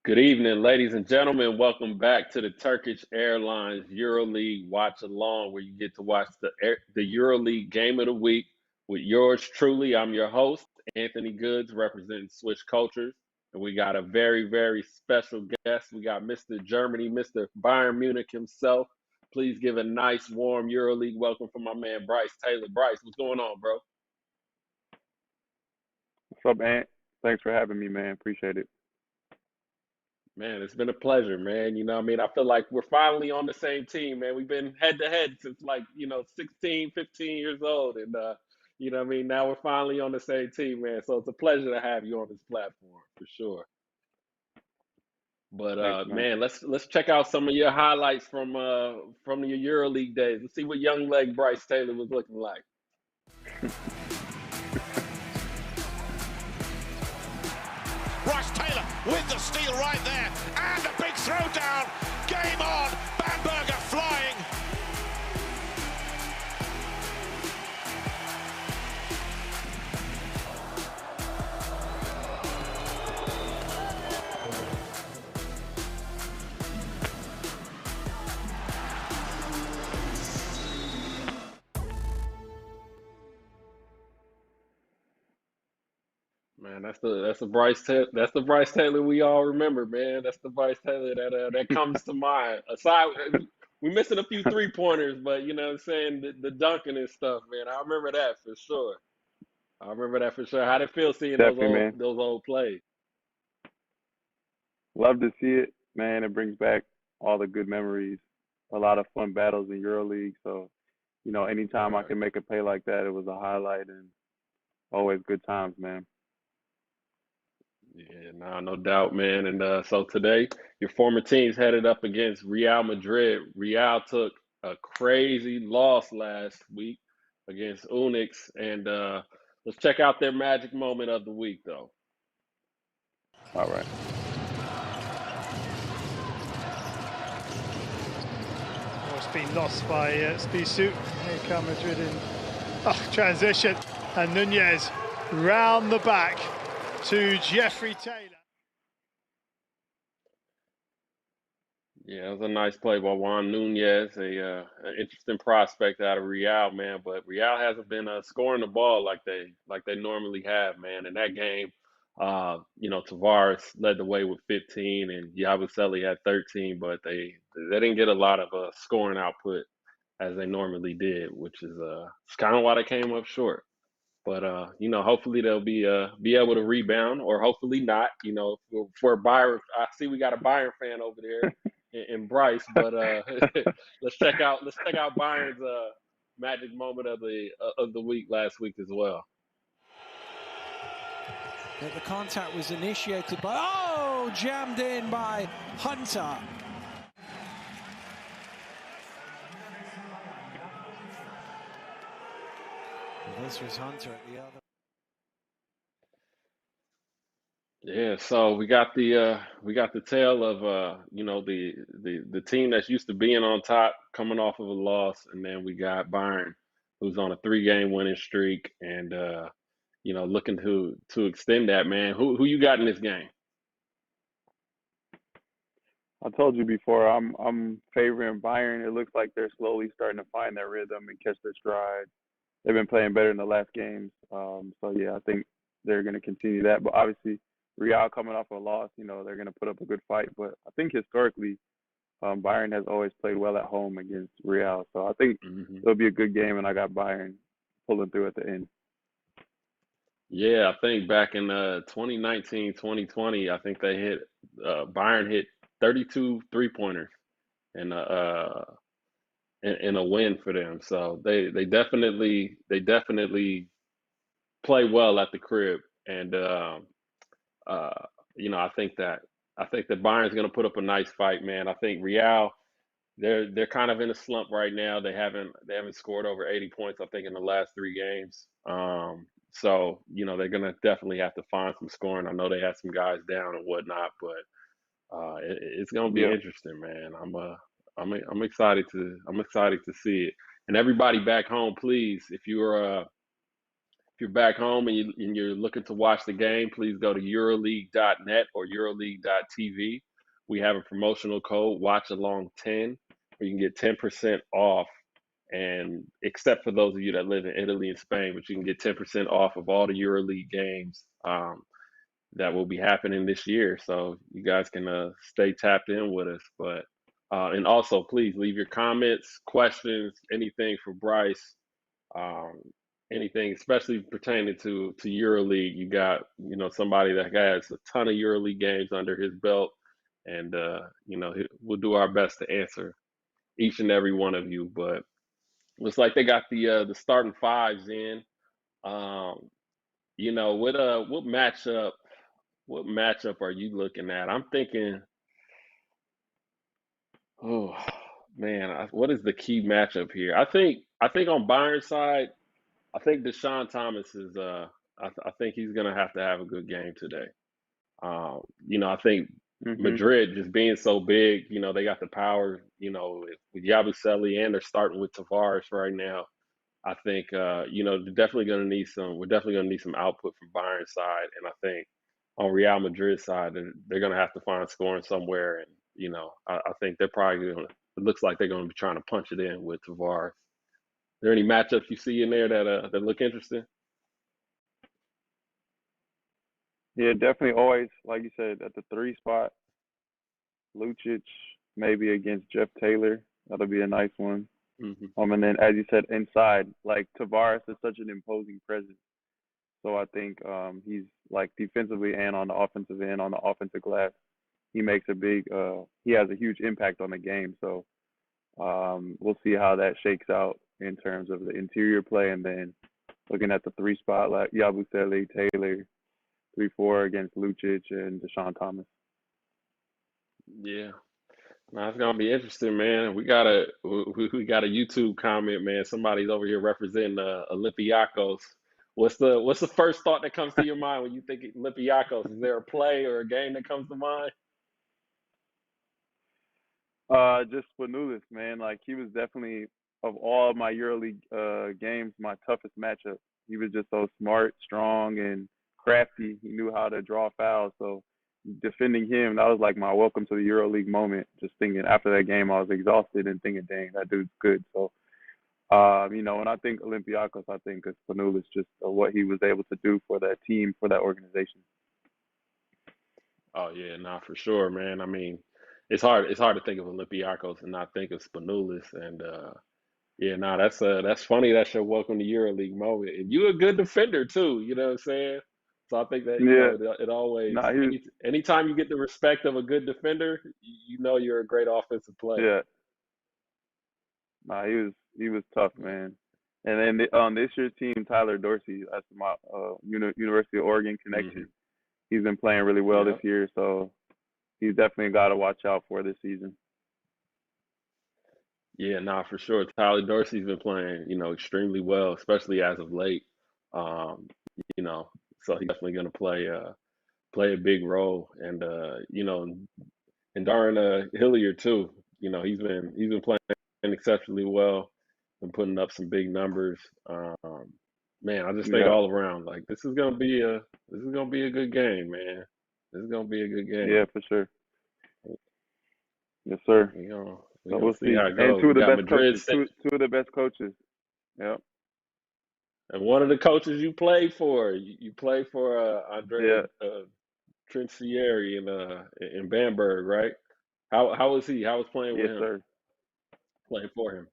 Good evening, ladies and gentlemen. Welcome back to the Turkish Airlines EuroLeague Watchalong, where you get to watch the EuroLeague game of the week with yours truly. I'm your host, Anthony Goods, representing Swish Cultures, and we got a very, very special guest. We got Mr. Germany, Mr. Bayern Munich himself. Please give a nice, warm EuroLeague welcome for my man Bryce Taylor. Bryce, what's going on, bro? What's up, Ant? Thanks for having me, man. Appreciate it. Man, it's been a pleasure, man. You know what I mean? I feel like we're finally on the same team, man. We've been head to head since 16, 15 years old. And you know what I mean? Now we're finally on the same team, man. So it's a pleasure to have you on this platform for sure. But Thanks, man. man, let's check out some of your highlights from your EuroLeague days. Let's see what young leg Bryce Taylor was looking like. Bryce Taylor with the steal right there, and a big throwdown. Game on. Bamberger flying. Man, that's the Bryce Taylor we all remember, man. That's the Bryce Taylor that comes to mind. Aside, we missing a few 3-pointers, but you know what I'm saying, the dunking and stuff, man. I remember that for sure. I remember that for sure. How did it feel seeing Definitely, man. those old plays? Love to see it, man. It brings back all the good memories. A lot of fun battles in EuroLeague. So, anytime I Right. can make a play like that, it was a highlight and always good times, man. Yeah, no doubt, man. And so today, your former team's headed up against Real Madrid. Real took a crazy loss last week against Unix, and let's check out their magic moment of the week, though. All right. Oh, it's been lost by Spisu. Here come Madrid in transition. And Nunez round the back to Jeffrey Taylor. Yeah, it was a nice play by Juan Nunez, an interesting prospect out of Real, man. But Real hasn't been scoring the ball like they normally have, man. In that game, Tavares led the way with 15, and Yabusele had 13, but they didn't get a lot of scoring output as they normally did, which is it's kind of why they came up short. But hopefully they'll be able to rebound, or hopefully not. For Bayern, I see we got a Bayern fan over there in Bryce, but let's check out Bayern's magic moment of the week last week as well. The contact was initiated by jammed in by Hunter. This was Hunter at the other. Yeah, so we got the tale of the team that's used to being on top coming off of a loss, and then we got Bayern, who's on a 3-game winning streak, and looking to extend that, man. Who you got in this game? I told you before, I'm favoring Bayern. It looks like they're slowly starting to find their rhythm and catch their stride. They've been playing better in the last games. So yeah, I think they're going to continue that. But obviously, Real coming off a loss, they're going to put up a good fight. But I think historically, Bayern has always played well at home against Real. So I think it'll be a good game, and I got Bayern pulling through at the end. Yeah, I think back in 2019, 2020, I think Bayern hit 32 3-pointers in a win for them. So they definitely play well at the crib, and I think that Bayern's going to put up a nice fight, man. I think Real, they're kind of in a slump right now. They haven't scored over 80 points, I think, in the last 3 games. So they're going to definitely have to find some scoring. I know they had some guys down and whatnot, but it's going to be interesting, man. I'm excited to see it. And everybody back home, please, if you're back home and you're looking to watch the game, please go to EuroLeague.net or EuroLeague.tv. We have a promotional code, Watchalong10, where you can get 10% off. And except for those of you that live in Italy and Spain, but you can get 10% off of all the EuroLeague games that will be happening this year. So you guys can stay tapped in with us. But and also, please leave your comments, questions, anything for Bryce, um, anything, especially pertaining to EuroLeague. You got somebody that has a ton of EuroLeague games under his belt, and we'll do our best to answer each and every one of you. But looks like they got the starting fives in. What matchup are you looking at? I'm thinking, oh man, what is the key matchup here? I think on Bayern's side, I think Deshaun Thomas is I think he's gonna have to have a good game today. I think Mhm. Madrid just being so big, they got the power, with Yabusele, and they're starting with Tavares right now. I think they're definitely gonna need some. We're definitely gonna need some output from Bayern's side, and I think on Real Madrid's side, they're gonna have to find scoring somewhere, and I think they're probably gonna. It looks like they're gonna be trying to punch it in with Tavares. Are there any matchups you see in there that look interesting? Yeah, definitely always, like you said, at the 3 spot, Lucic maybe against Jeff Taylor. That'll be a nice one. Hmm. And then as you said, inside, like Tavares is such an imposing presence. So I think he's like defensively and on the offensive end, on the offensive glass, he makes he has a huge impact on the game. So we'll see how that shakes out in terms of the interior play, and then looking at the 3 spot, like Yabusele, Taylor, 3-4 against Lucic and Deshaun Thomas. Yeah. Now it's gonna be interesting, man. We got a YouTube comment, man. Somebody's over here representing Olympiacos. What's the first thought that comes to your mind when you think Olympiacos? Is there a play or a game that comes to mind? Just Spanulis, man. Like he was definitely of all my EuroLeague games, my toughest matchup. He was just so smart, strong, and crafty. He knew how to draw fouls. So defending him, that was like my welcome to the EuroLeague moment. Just thinking after that game, I was exhausted and thinking, dang, that dude's good. So, when I think Olympiacos, I think of Spanulis, just what he was able to do for that team, for that organization. Oh yeah, nah, for sure, man. I mean, it's hard to think of Olympiacos and not think of Spanulis. And yeah, nah, that's funny. That's your welcome to EuroLeague moment. And you a good defender too. You know what I'm saying? So I think that Yeah, it always nah, he was, anytime you get the respect of a good defender, you know you're a great offensive player. yeah, nah, he was tough, man. And then on this year's team, Tyler Dorsey, that's my University of Oregon Hmm. connection. He's been playing really well this Yeah. year, so he's definitely got to watch out for this season. Yeah, nah, for sure. Tyler Dorsey's been playing, extremely well, especially as of late. Um, you know, so he's definitely going to play a big role, and and Darren Hilliard too. He's been playing exceptionally well and putting up some big numbers. Man, I just think Yeah, all around, like this is gonna be a good game, man. This is gonna be a good game. yeah, for sure. Yes, sir. We gonna we So gonna we'll see see. how it And goes. two We of the got best Madrid coaches, set, two of the best coaches. Yep. and one of the coaches you played for, you played for Andrea Yeah. Trincieri in Bamberg, right? How was he? How was playing with Yes, him? sir. Playing for him.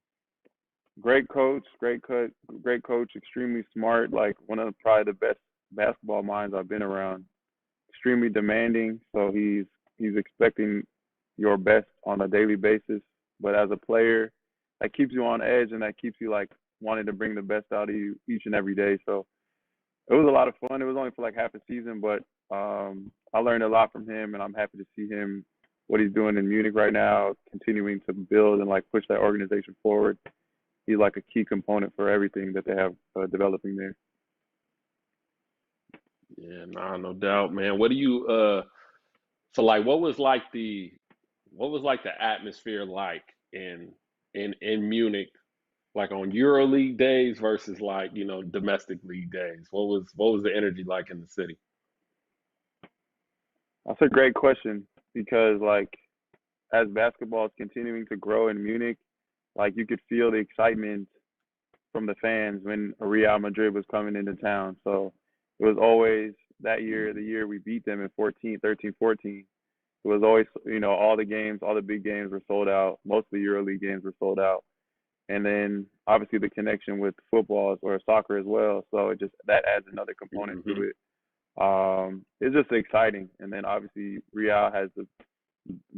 Great coach. Great coach. Extremely smart. Like one of probably the best basketball minds I've been around. Extremely demanding. So he's expecting your best on a daily basis. But as a player, that keeps you on edge and that keeps you like wanting to bring the best out of you each and every day. So it was a lot of fun. It was only for like half a season, but I learned a lot from him, and I'm happy to see him what he's doing in Munich right now, continuing to build and like push that organization forward. He's like a key component for everything that they have developing there. Yeah, nah, no doubt, man. What do you so like what was like the atmosphere like in Munich like on EuroLeague days versus like, domestic league days? What was the energy like in the city? That's a great question because like as basketball is continuing to grow in Munich, like you could feel the excitement from the fans when Real Madrid was coming into town. So it was always that year, the year we beat them in 14. It was always, all the games, all the big games were sold out. Most of the EuroLeague games were sold out. And then obviously the connection with football or soccer as well. So it just that adds another component to Hmm. it. It's just exciting. And then obviously Real has the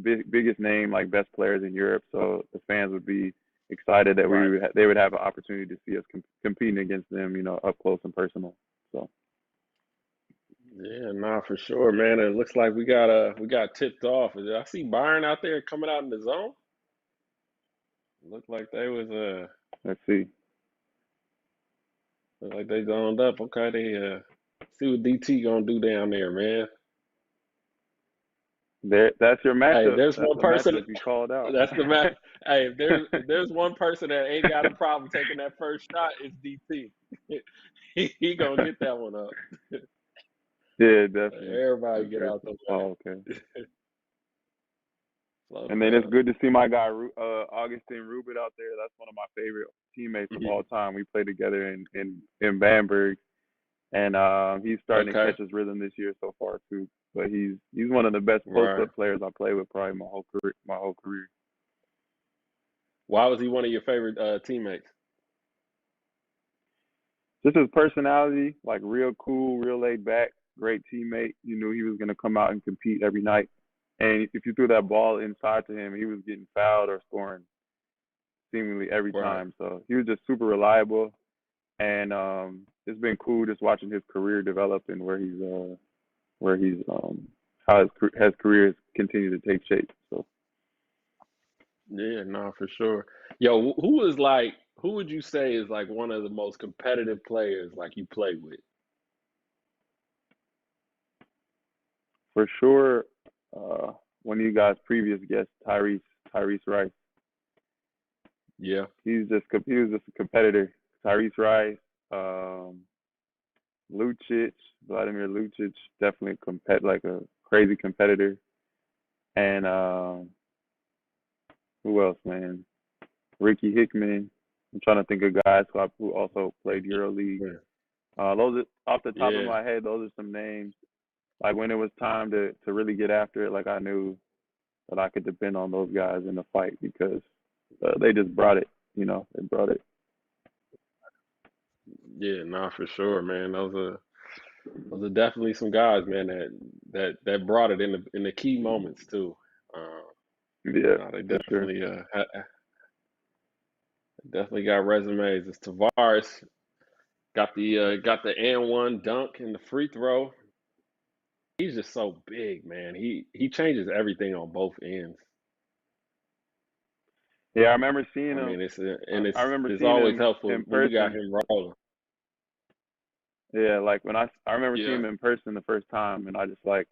biggest name, like best players in Europe. So the fans would be excited that Right. they would have an opportunity to see us competing against them, up close and personal. So Yeah, nah, for sure, man. It looks like we got tipped off. I see Bayern out there coming out in the zone. Looked like they was let's see. looked like they zoned up. Okay, they see what DT gonna do down there, man. That's your Hey, if matchup. there's That's one the person. matchup you called out. That's the match. Hey, if there's one person that ain't got a problem taking that first shot, it's DT. He gonna get that one up. Yeah, definitely. Everybody That's get very out the cool. way. Oh, okay. Slow And then it's down. good to see my guy Augustin Rubit out there. That's one of my favorite teammates of Mhm. all time. We played together in Bamberg, and he's starting to Okay. catch his rhythm this year so far too. But he's one of the best post Right. up players I played with probably my whole career. My whole career. Why was he one of your favorite teammates? Just his personality, like real cool, real laid back, great teammate. You knew he was gonna come out and compete every night. And if you threw that ball inside to him, he was getting fouled or scoring seemingly every Right. time. So he was just super reliable, and it's been cool just watching his career develop and where he's how his career has continued to take shape. So Yeah, no, for sure. Yo, who would you say is like one of the most competitive players like you play with? for sure, uh, one of you guys' previous guests, Tyrese Rice, Yeah. he was just a competitor. Tyrese Rice, um, Lucic, Vladimir Lucic, definitely like a crazy competitor. And who else, man? Ricky Hickman. I'm trying to think of guys who also played EuroLeague. Yeah. Those are, off the top of Yeah. my head, those are some names. Like when it was time to really get after it, like I knew that I could depend on those guys in the fight because they just brought it. They brought it. Yeah, nah, for sure, man. Those are definitely some guys, man, that brought it in the key moments too. Uh, Yeah, no, they for sure. definitely got resumes. It's Tavares got the and one dunk and the free throw. He's just so big, man. He changes everything on both ends. Yeah, I remember seeing I him. mean, it's I, and I it's remember it's seeing always him helpful in when you got person. him rolling. Yeah, like I remember seeing Yeah. him in person the first time, and I just like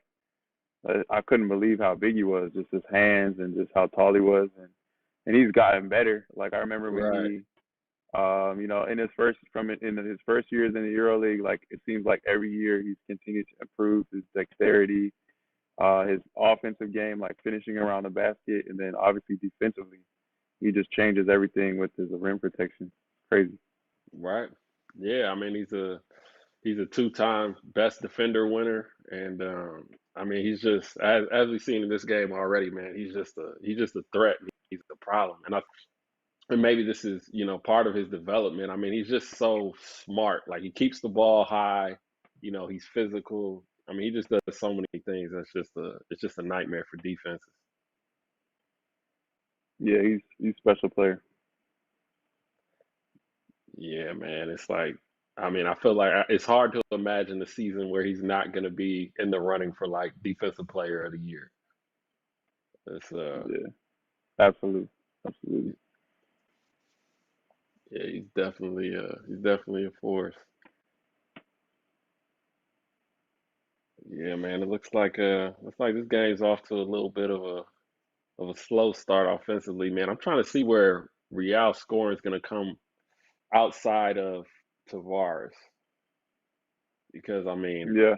I couldn't believe how big he was, just his hands and just how tall he was, and he's gotten better. Like I remember when Right. he, in his first years in the EuroLeague, like it seems like every year he's continued to improve his dexterity, his offensive game, like finishing around the basket, and then obviously defensively, he just changes everything with his rim protection. Crazy. Right. Yeah. I mean, he's a two-time best defender winner, and I mean, he's just as we've seen in this game already, man. He's just a threat. He's a problem, and maybe this is part of his development. I mean, he's just so smart. Like he keeps the ball high. He's physical. I mean, he just does so many things. It's just a nightmare for defenses. Yeah, he's a special player. Yeah, man. It's like, I mean, I feel like it's hard to imagine a season where he's not going to be in the running for like defensive player of the year. It's Yeah, absolutely, absolutely. yeah, he's definitely a force. Yeah, man. It looks like this game's off to a little bit of a slow start offensively, man. I'm trying to see where Real scoring is going to come outside of Tavares, because I mean, Yeah.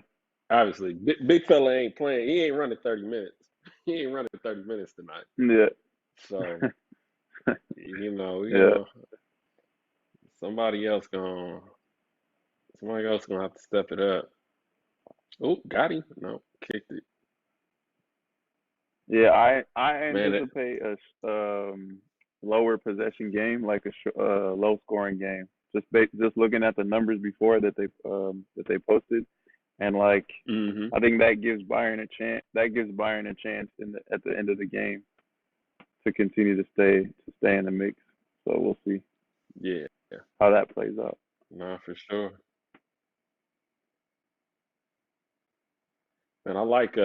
obviously, big fella ain't playing. He ain't running 30 minutes. He ain't running 30 minutes tonight. Yeah. So we Yeah. gonna somebody else gonna have to step it up. Oh, got him. No, kicked it. Yeah. I Man, anticipate a lower possession game, like a low scoring game. Just looking at the numbers before that they posted, and like mm-hmm. I think that gives Bayern a chance. That gives Bayern a chance at the end of the game to continue to stay in the mix. So we'll see Yeah. how that plays out. No, for sure. And I like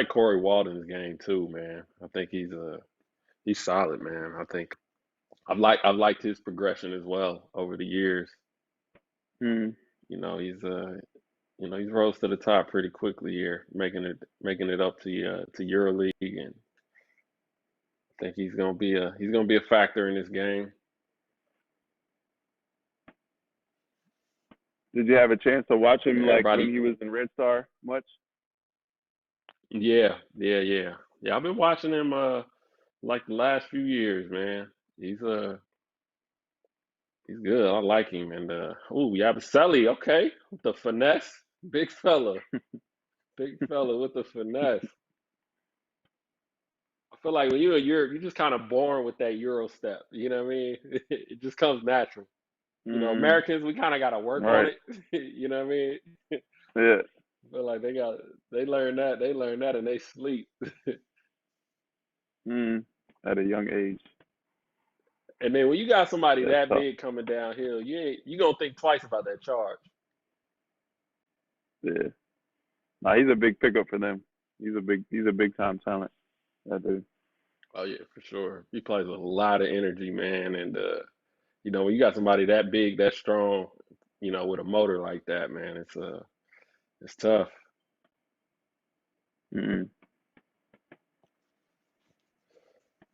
Corey Walden's game too, man. I think he's solid, man. I think I've liked his progression as well over the years. Mm. He's rose to the top pretty quickly here, making it up to EuroLeague, and I think he's gonna be a factor in this game. Did you have a chance to watch him like when Everybody, he was in Red Star much? yeah. I've been watching him like the last few years, man. He's good. I like him. And Yabusele, okay, with the finesse, big fella with the finesse. I feel like when you're in Europe, you're just kind of born with that Euro step. You know what I mean? It just comes natural. Mm. Americans, we kind of got to work on Right. it. You know what I mean? Yeah. I feel like they learn that and they sleep. Mm. At a young age. And then when you got somebody That's that tough. big coming downhill, you gonna think twice about that charge. Yeah. Nah, he's a big pickup for them. He's a big time talent. That dude. Oh yeah, for sure. He plays with a lot of energy, man. And when you got somebody that big, that strong, with a motor like that, man, it's tough. Mm.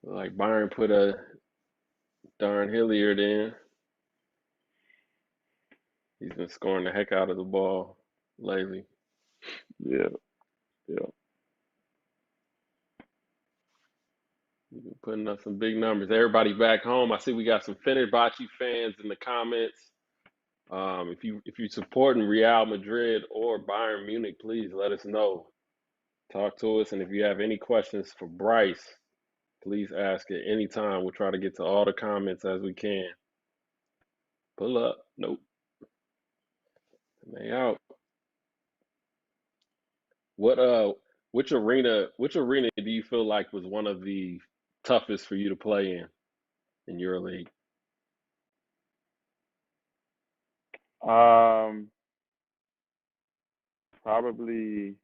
Like Byron put a darn Hilliard in. He's been scoring the heck out of the ball lately. Yeah. Yeah. He's been putting up some big numbers. Everybody back home. I see we got some Fenerbahce fans in the comments. If you supporting Real Madrid or Bayern Munich, please let us know. Talk to us, and if you have any questions for Bryce, please ask at any time. We'll try to get to all the comments as we can. Pull up. Nope. They out. What which arena do you feel like was one of the toughest for you to play in your league? Probably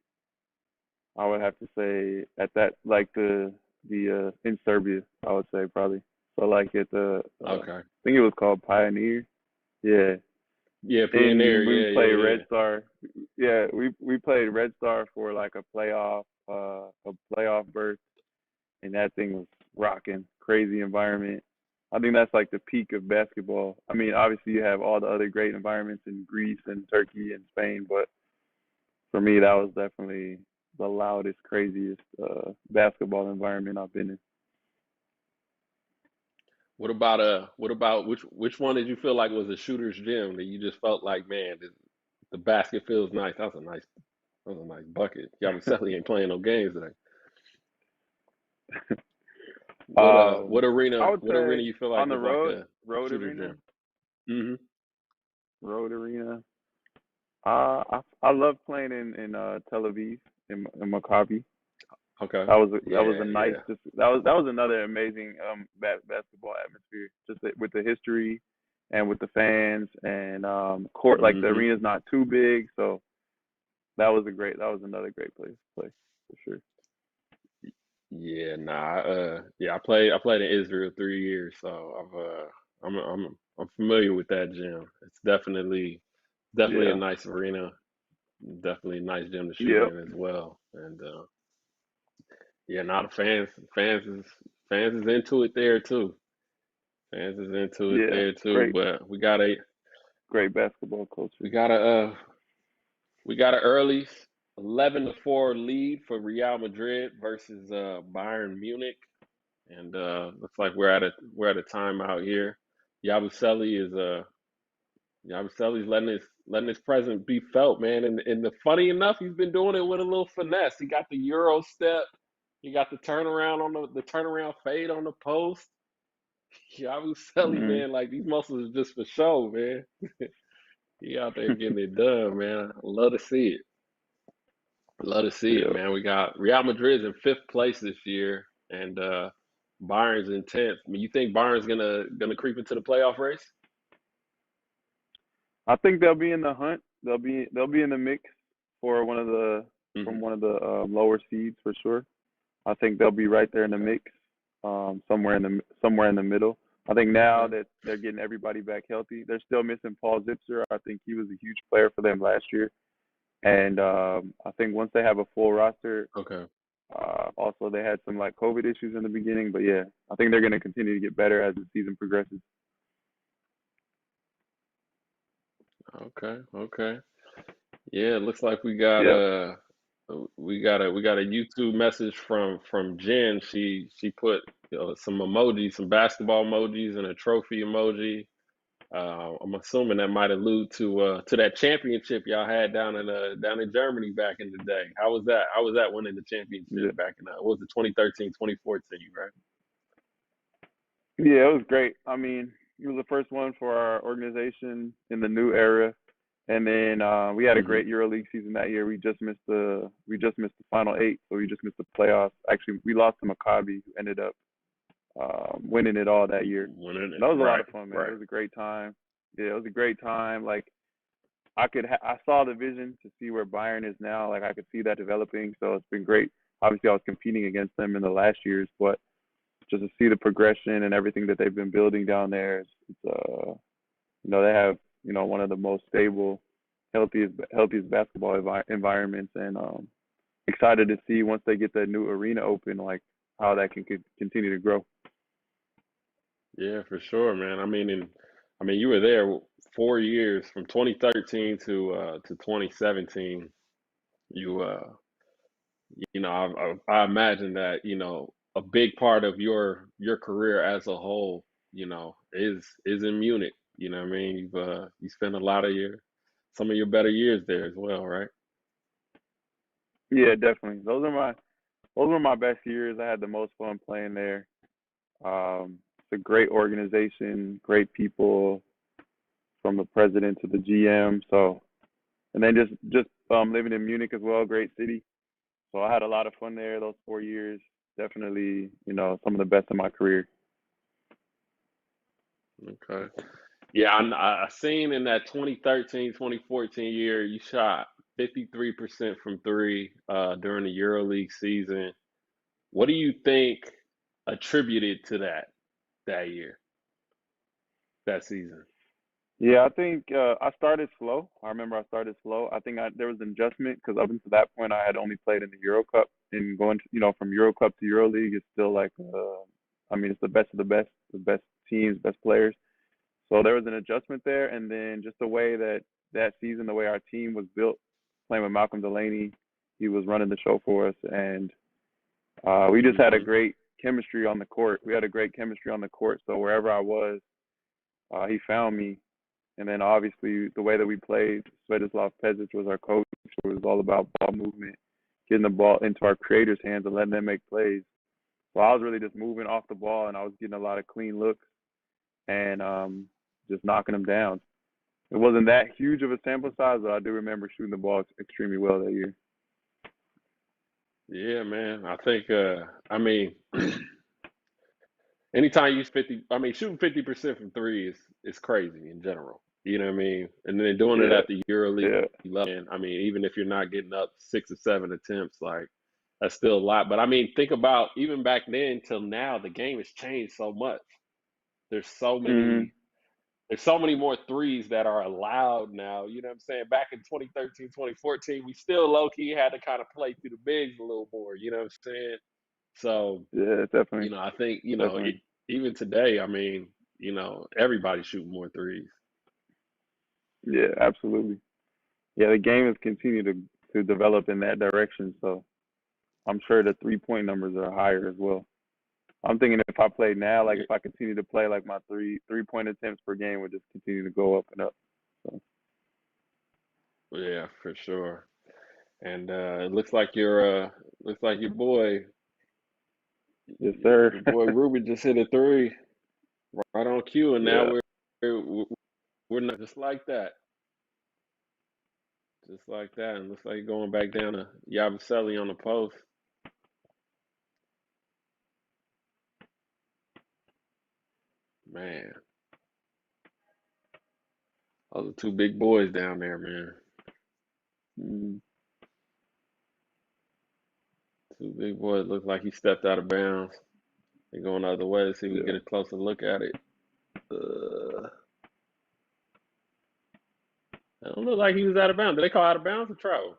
I would have to say at that like the in Serbia, I would say probably. So like at the Okay. I think it was called Pioneer. Yeah. Yeah, And Pioneer. we played Yeah. Red Star. Yeah, we played Red Star for like a playoff berth, and that thing was rocking. Crazy environment. I think that's like the peak of basketball. I mean, obviously you have all the other great environments in Greece and Turkey and Spain, but for me that was definitely the loudest, craziest basketball environment I've been in. What about which one did you feel like was a shooter's gym that you just felt like, man, the basket feels nice. That was a nice bucket. Yabusele ain't playing no games today. What I arena would what arena say you feel like on the was like road, a road shooter's arena, gym? Mm-hmm. road arena. I love playing in Tel Aviv in Maccabi. Okay. That was a nice Yeah. that was another amazing basketball atmosphere, just with the history and with the fans and court, like the Mm-hmm. arena's not too big, so that was another great place to play for sure. Yeah, nah. I played in Israel 3 years, so I'm familiar with that gym. It's definitely a Yeah. nice arena. Definitely a nice gym to shoot Yep. in as well. And yeah, now the fans is into it there too. Fans is into it Yeah, there too, great, but great basketball culture. we got a we got an early 11-4 lead for Real Madrid versus Bayern Munich, and looks like we're at a timeout here. Yabusele is Yabusele's letting his presence be felt, man. And the funny enough, he's been doing it with a little finesse. He got the Euro step, he got the turnaround on the turnaround fade on the post. Yabusele, Hmm. man, like these muscles are just for show, man. He out there getting it done, man. I love to see it. Love to see it, Yeah, man. We got Real Madrid's in fifth place this year, and Bayern's in 10th. I mean, you think Bayern's gonna creep into the playoff race? I think they'll be in the hunt. They'll be in the mix for Hmm. one of the lower seeds for sure. I think they'll be right there in the Okay. mix, somewhere in the middle. I think now Okay. that they're getting everybody back healthy, they're still missing Paul Zipser. I think he was a huge player for them last year, and I think once they have a full roster, Okay. also they had some like COVID issues in the beginning, but yeah, I think they're going to continue to get better as the season progresses. Okay. Okay. Yeah, it looks like Yep. we got a YouTube message from Jen. She put some emojis, some basketball emojis, and a trophy emoji. I'm assuming that might allude to that championship y'all had down in Germany back in the day. How was that? How was that winning the Yeah. championship back in what was it, 2013, 2014, right? Yeah, it was great. I mean, it was the first one for our organization in the new era, and then we had a Hmm. great EuroLeague season that year. We just missed the final eight, so we just missed the playoffs. Actually, we lost to Maccabi, who ended up winning it all that year. Winning That it, was a lot right, of fun, man. It right. was a great time. Yeah, it was a great time. Like I saw the vision to see where Bayern is now. Like I could see that developing. So it's been great. Obviously, I was competing against them in the last years, but just to see the progression and everything that they've been building down there, they have one of the most stable, healthiest basketball environments, and excited to see once they get that new arena open, like how that can continue to grow. Yeah, for sure, man. I mean, you were there 4 years from 2013 to 2017. You I imagine that a big part of your career as a whole, is in Munich. You know what I mean? You spent a lot of your some of your better years there as well, right? Yeah, definitely. Those were my best years. I had the most fun playing there. It's a great organization, great people, from the president to the GM. So, and then just living in Munich as well, great city. So I had a lot of fun there those 4 years. Definitely, some of the best of my career. Okay. Yeah, I seen in that 2013, 2014 year, you shot 53% from three during the EuroLeague season. What do you think attributed to that year, that season? Yeah, I think I started slow. I remember I started slow. I think there was an adjustment because up until that point I had only played in the EuroCup, and going from EuroCup to EuroLeague is still like I mean it's the best of the best teams, best players. So there was an adjustment there, and then just the way that season, the way our team was built, playing with Malcolm Delaney, he was running the show for us, and we just had a Hmm. great chemistry on the court. We had a great chemistry on the court, so wherever I was, he found me. And then obviously the way that we played, Svetislav Pezic was our coach. It was all about ball movement, getting the ball into our creators' hands and letting them make plays. So I was really just moving off the ball, and I was getting a lot of clean looks and just knocking them down. It wasn't that huge of a sample size, but I do remember shooting the ball extremely well that year. Yeah, man. I think I mean anytime you use 50, I mean shooting 50% from three is crazy in general. You know what I mean? And then doing it Yeah, at the EuroLeague yeah. level, and I mean even if you're not getting up 6 or 7 attempts, like that's still a lot. But I mean, think about even back then till now, the game has changed so much. There's so Mhm. many there's so many more threes that are allowed now. You know what I'm saying? Back in 2013, 2014, we still low key had to kind of play through the bigs a little more. You know what I'm saying? So, Yeah, definitely, I think, definitely. even today, I mean, everybody's shooting more threes. Yeah, absolutely. Yeah, the game has continued to develop in that direction, so I'm sure the 3-point numbers are higher as well. I'm thinking if I play now, like if I continue to play, like my 3-point attempts per game would just continue to go up and up. So. Yeah, for sure. And it looks like your boy, Yes, sir. your boy Ruby just hit a three right on cue, and now Yeah. we're not just like that. Just like that. And looks like going back down to Yabusele on the post. Man. Those are two big boys down there, man. Mm. Two big boys. Look like he stepped out of bounds. They're going the other way. Let's see if we Yeah. get a closer look at it. It don't look like he was out of bounds. Did they call out of bounds or travel?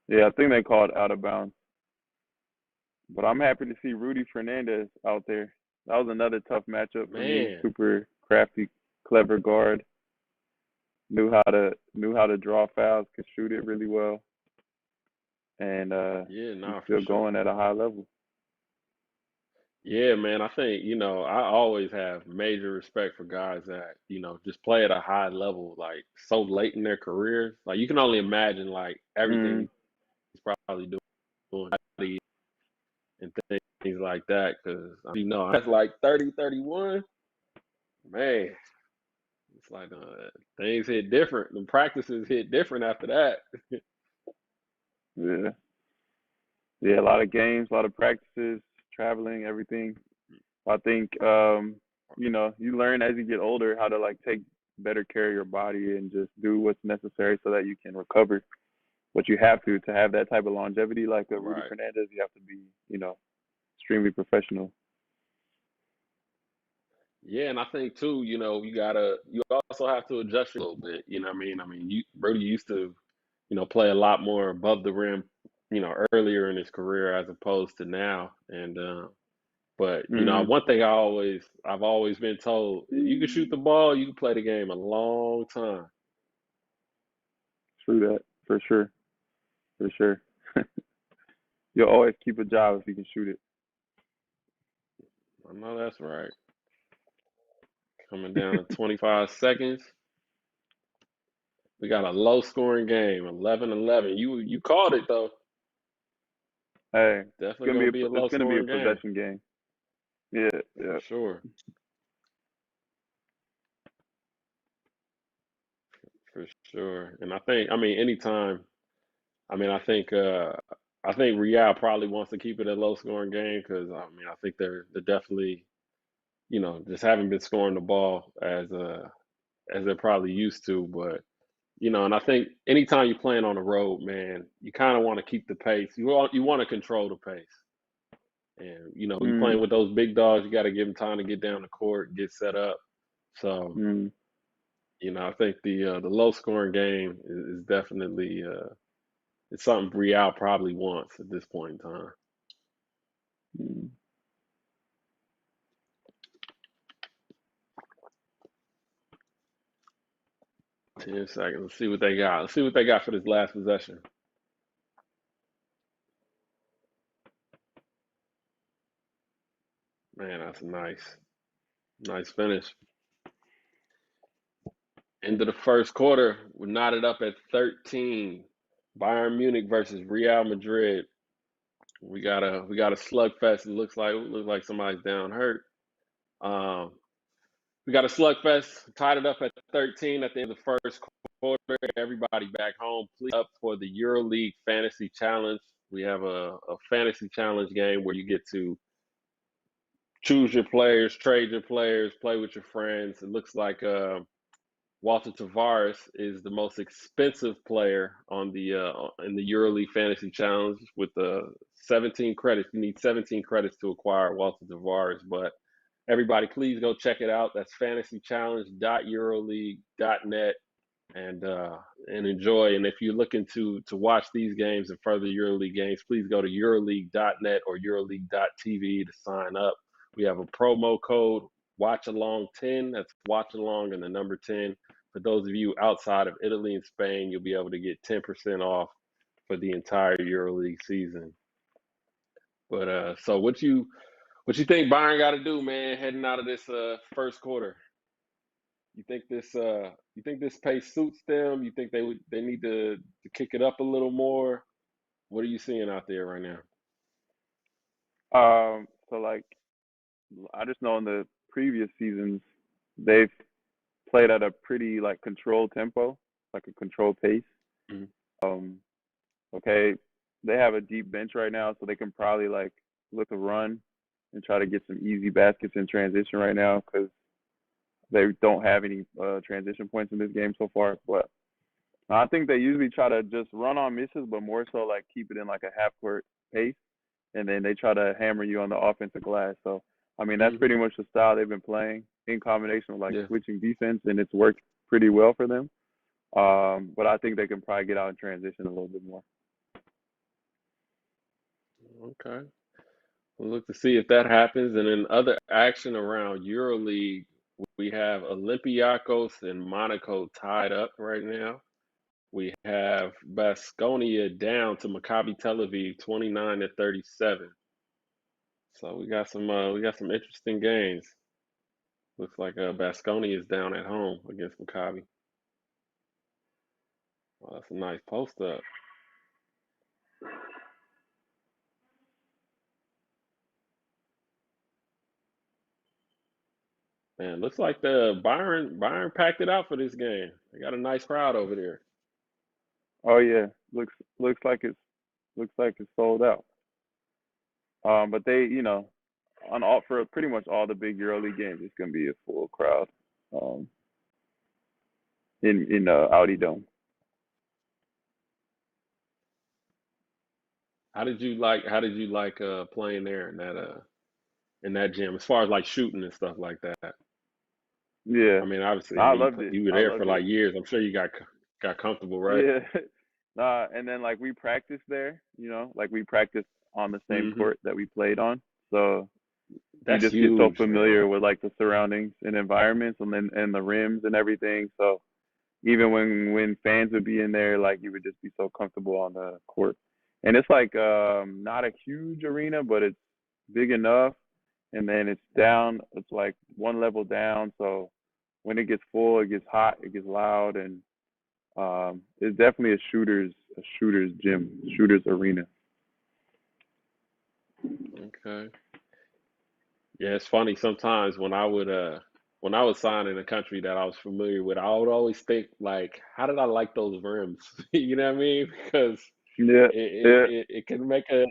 Yeah, I think they called out of bounds. But I'm happy to see Rudy Fernandez out there. That was another tough matchup for me. Man. Super crafty, clever guard. Knew how to draw fouls, could shoot it really well. And he's still going at a high level. Yeah, man. I think, I always have major respect for guys that, just play at a high level, like so late in their careers. Like you can only imagine like everything he's probably doing and things like that. Because, that's like 30, 31. Man, it's like things hit different. The practices hit different after that. Yeah. Yeah, a lot of games, a lot of practices, traveling, everything. I think, you learn as you get older how to like take better care of your body and just do what's necessary so that you can recover what you have to have that type of longevity. Like a Rudy Fernandez, you have to be, extremely professional. Yeah, and I think too, you also have to adjust a little bit. You know what I mean? Rudy used to, play a lot more above the rim, earlier in his career as opposed to now. And but one thing I've always been told, you can shoot the ball, you can play the game a long time. True that, for sure. For sure. You'll always keep a job if you can shoot it. I know that's right. Coming down to 25 seconds. We got a low-scoring game, 11-11. You called it, though. Hey, definitely going to be a low-scoring game. It's going to be a possession game. Yeah. For sure. For sure. And I think, anytime, I think Real probably wants to keep it a low-scoring game because, I think they're definitely, just haven't been scoring the ball as they're probably used to. But, and I think anytime you're playing on the road, man, you kind of want to keep the pace. You want to control the pace. And, when you're playing with those big dogs, you got to give them time to get down the court, get set up. So, I think the low-scoring game is definitely it's something Real probably wants at this point in time. 10 seconds. Let's see what they got. Let's see what they got for this last possession. Man, that's a nice finish. End of the first quarter, we're knotted up at 13. Bayern Munich versus Real Madrid. We got a slugfest. It looks like somebody's down hurt. We got a slugfest. Tied it up at 13 at the end of the first quarter. Everybody back home. Please up for the EuroLeague Fantasy Challenge. We have a fantasy challenge game where you get to choose your players, trade your players, play with your friends. It looks like Walter Tavares is the most expensive player on the in the EuroLeague Fantasy Challenge with 17 credits. You need 17 credits to acquire Walter Tavares. But everybody, please go check it out. That's fantasychallenge.euroleague.net and enjoy. And if you're looking to watch these games and further EuroLeague games, please go to euroleague.net or euroleague.tv to sign up. We have a promo code Watchalong 10. That's Watchalong and the number 10. For those of you outside of Italy and Spain, you'll be able to get 10% off for the entire EuroLeague season. But so what you think Bayern got to do, man, heading out of this first quarter? You think this pace suits them? You think they need to kick it up a little more? What are you seeing out there right now? So like I just know in the previous seasons they've played at a pretty like controlled tempo, like a controlled pace. Mhm. Okay, they have a deep bench right now, so they can probably like look a run and try to get some easy baskets in transition right now because they don't have any transition points in this game so far. But I think they usually try to just run on misses, but more so like keep it in like a half court pace, and then they try to hammer you on the offensive glass. So I mean that's pretty much the style they've been playing in combination with like switching defense, and it's worked pretty well for them. But I think they can probably get out in transition a little bit more. Okay. We'll look to see if that happens. And in other action around EuroLeague, we have Olympiacos and Monaco tied up right now. We have Baskonia down to Maccabi Tel Aviv, 29-37. So we got some interesting games. Looks like Baskonia is down at home against Maccabi. Oh, that's a nice post up. Man, looks like the Bayern packed it out for this game. They got a nice crowd over there. Oh yeah, looks like it's sold out. But they, for pretty much all the big EuroLeague games, it's gonna be a full crowd. In Audi Dome. How did you like playing there in that gym as far as like shooting and stuff like that? Yeah, I mean, obviously, I loved it. you were I there for loved like it. years. I'm sure you got comfortable, right? Yeah. And then like we practiced there, like we practiced on the same court that we played on. So you That's just get so huge, familiar man. with like the surroundings and environments and the rims and everything. So even when fans would be in there, like you would just be so comfortable on the court. And it's like not a huge arena, but it's big enough. And then it's down. It's like one level down. So when it gets full, it gets hot, it gets loud, and it's definitely a shooter's gym, shooter's arena. Okay. Yeah, it's funny sometimes when I would sign in a country that I was familiar with, I would always think like, how did I like those rims? You know what I mean? Because Yeah, yeah, it can make a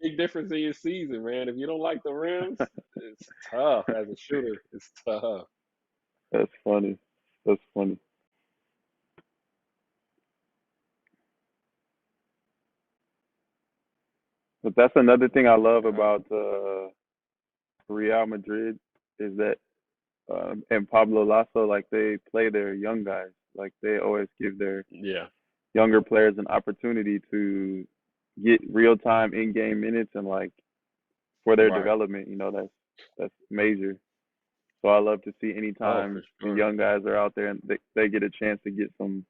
big difference in your season, man. If you don't like the rims, it's tough as a shooter. It's tough. that's funny. That's funny. But that's another thing I love Okay. about Real Madrid is that and Pablo Lasso, like they play their young guys. Like they always give their Yeah. younger players an opportunity to get real time in game minutes and like for their Right. development, that's major. So I love to see Oh, for anytime the sure. young guys are out there and they get a chance to get some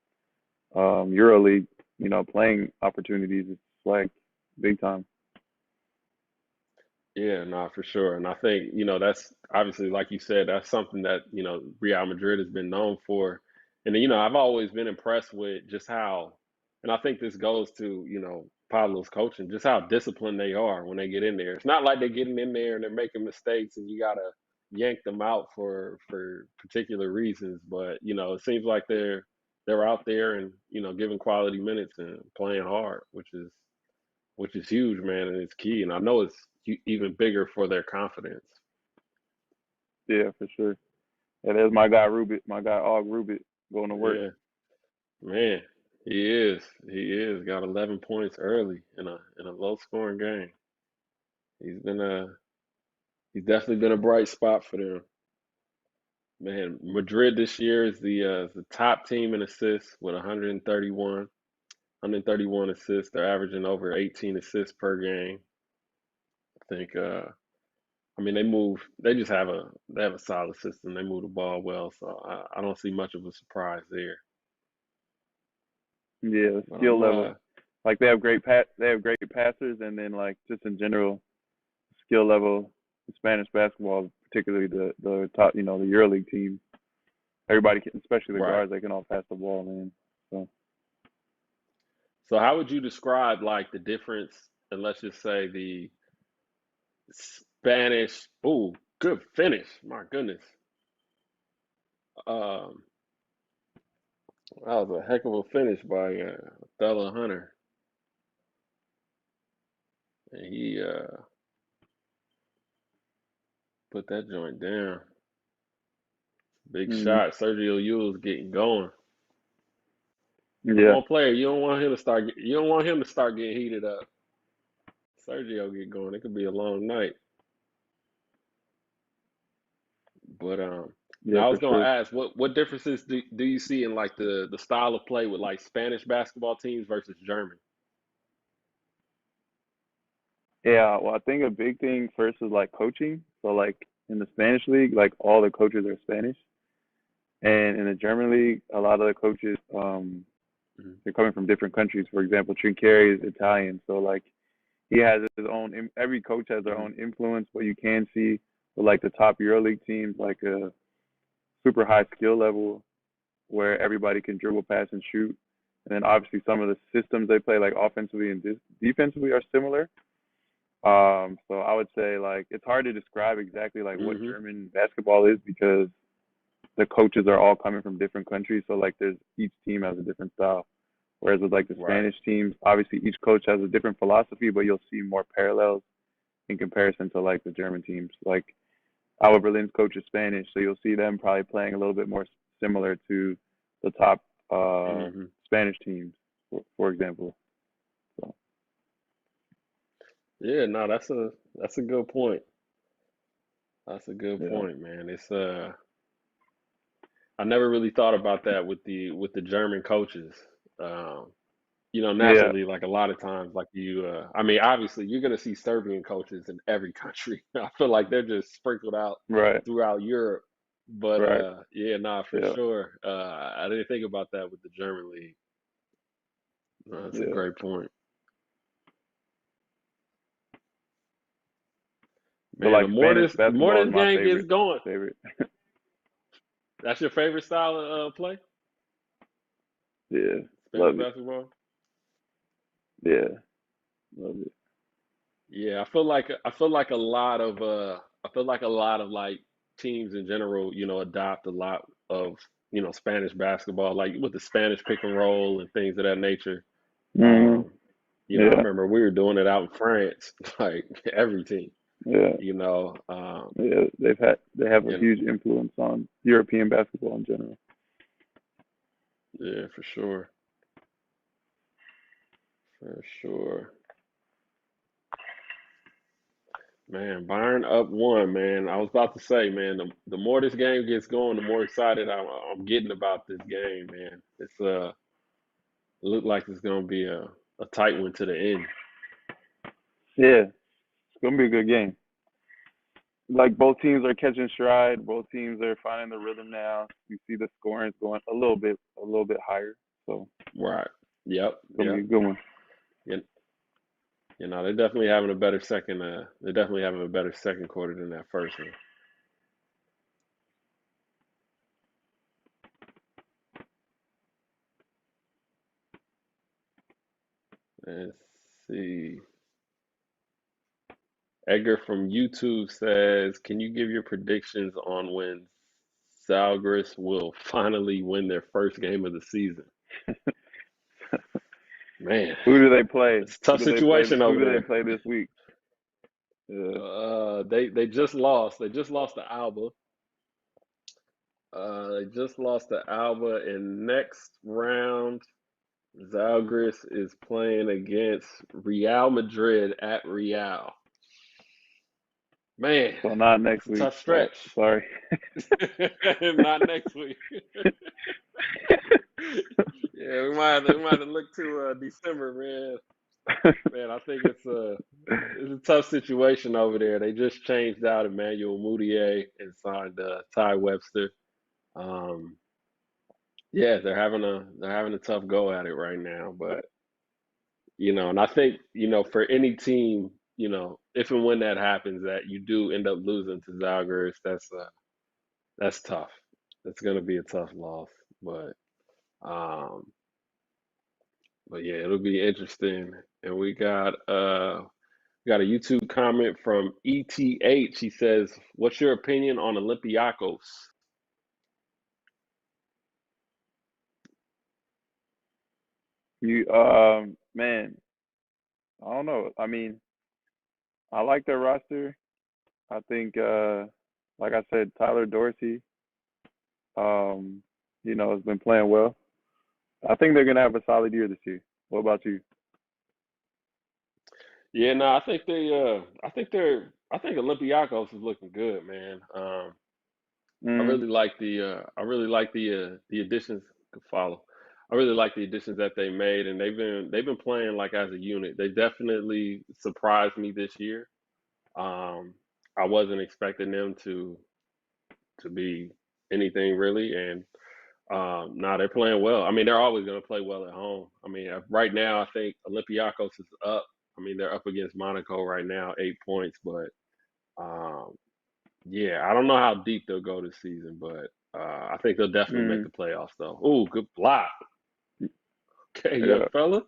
EuroLeague, playing opportunities. It's like big time. Yeah, no, for sure. And I think, that's obviously, like you said, that's something that, Real Madrid has been known for. And, I've always been impressed with just how, and I think this goes to, Pablo's coaching, just how disciplined they are when they get in there. It's not like they're getting in there and they're making mistakes and you got to yank them out for particular reasons. But, it seems like they're out there and, giving quality minutes and playing hard, which is huge, man, and it's key. And I know it's even bigger for their confidence. Yeah, for sure. And there's my guy Rubit, my guy Og Rubit going to work. Yeah, man, he is. He is got 11 points early in a low scoring game. He's been he's definitely been a bright spot for them. Man, Madrid this year is the top team in assists with 131 assists. They're averaging over 18 assists per game. I think I mean, they just have a solid system. They move the ball well, so I don't see much of a surprise there. Yeah, But skill level. Like they have great passers, and then like just in general skill level, Spanish basketball, particularly the top, the EuroLeague team. Everybody, especially the right. guards, they can all pass the ball, man. So how would you describe like the difference, and let's just say the Spanish? Oh, good finish! My goodness, um, that was a heck of a finish by Thella Hunter, and he put that joint down. Big shot. Sergio Llull's getting going. Come Yeah. on, player. You don't want him to start. You don't want him to start getting heated up. Sergio get going. It could be a long night. But Yeah, I for was gonna sure. ask, what differences do you see in like the style of play with like Spanish basketball teams versus German? Yeah, well, I think a big thing first is like coaching. So like in the Spanish league, like all the coaches are Spanish, and in the German league, a lot of the coaches they're coming from different countries. For example, Trinchieri is Italian, so like he has his own. Every coach has their own influence. But you can see with like the top EuroLeague teams, like a super high skill level where everybody can dribble, pass, and shoot. And then obviously some of the systems they play, like offensively and defensively, are similar. So I would say like it's hard to describe exactly like what German basketball is because the coaches are all coming from different countries. So like each team has a different style. Whereas with like the Spanish teams, obviously each coach has a different philosophy, but you'll see more parallels in comparison to like the German teams. Like our Berlin's coach is Spanish, so you'll see them probably playing a little bit more similar to the top Spanish teams, for example. So. Yeah, no, that's a good point. That's a good point, man. It's I never really thought about that with the German coaches. Naturally, like a lot of times, like I mean, obviously, you're gonna see Serbian coaches in every country. I feel like they're just sprinkled out throughout Europe. But yeah, nah, for sure. I didn't think about that with the German league. No, that's a great point. Man, like the more this game favorite, gets going, favorite. That's your favorite style of play? Yeah, Spanish basketball. Yeah, love it. Yeah, I feel like a lot of like teams in general, adopt a lot of Spanish basketball, like with the Spanish pick and roll and things of that nature. I remember we were doing it out in France, like every team. Yeah. They have a huge influence on European basketball in general. Yeah, for sure. For sure. Man, Bayern up 1, man. I was about to say, man, the more this game gets going, the more excited I'm getting about this game, man. It's it look like it's gonna be a tight one to the end. Yeah, it's gonna be a good game. Like both teams are catching stride. Both teams are finding the rhythm now. You see the scoring's going a little bit higher. So right. Yep. It's gonna be a good one. They're definitely having a better second. They're definitely having a better second quarter than that first one. Let's see. Edgar from YouTube says, "Can you give your predictions on when Zalgiris will finally win their first game of the season?" Man, who do they play? It's a tough situation over there. Who do they play this week? They just lost. They just lost to Alba. And next round, Zalgiris is playing against Real Madrid at Real. Man, so not next week. Tough stretch. Sorry. Not next week. Yeah, we might have to look to December, man. Man, I think it's a tough situation over there. They just changed out Emmanuel Mudiay and signed Ty Webster. Um, yeah, they're having a tough go at it right now, but and I think for any team, if and when that happens, that you do end up losing to Zalgiris, that's tough. That's going to be a tough loss, but um, yeah, it'll be interesting. And we got a YouTube comment from ETH. He says, "What's your opinion on Olympiacos?" Man, I don't know. I mean, I like their roster. I think, like I said, Tyler Dorsey, um, has been playing well. I think they're gonna have a solid year this year. What about you? Yeah, no, I think Olympiacos is looking good, man. Mm, I really like the additions. Could follow. I really like the additions that they made, and they've been playing like as a unit. They definitely surprised me this year. Um, I wasn't expecting them to be anything really, and now they're playing well. I mean, they're always going to play well at home. I mean, right now I think Olympiacos is up. I mean, they're up against Monaco right now, 8 points, but um, yeah, I don't know how deep they'll go this season, but I think they'll definitely make mm, the playoffs, though. Ooh, good block. Okay, young yeah. fella.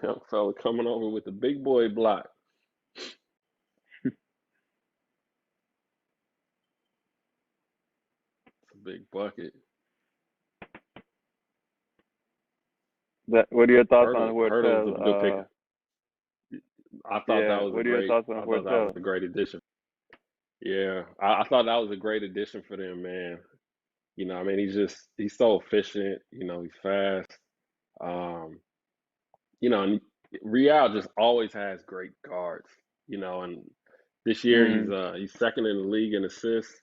Young fella coming over with the big boy block. It's a big bucket. What are your thoughts on Hurdle was Hortel? a good pick. I thought that Yeah. was a What are your great. thoughts on I thought that was Hortel? a great addition. Yeah, I thought that was a great addition for them, man. I mean, he's so efficient. He's fast. Um, and Real just always has great guards. And this year Mm, he's second in the league in assists.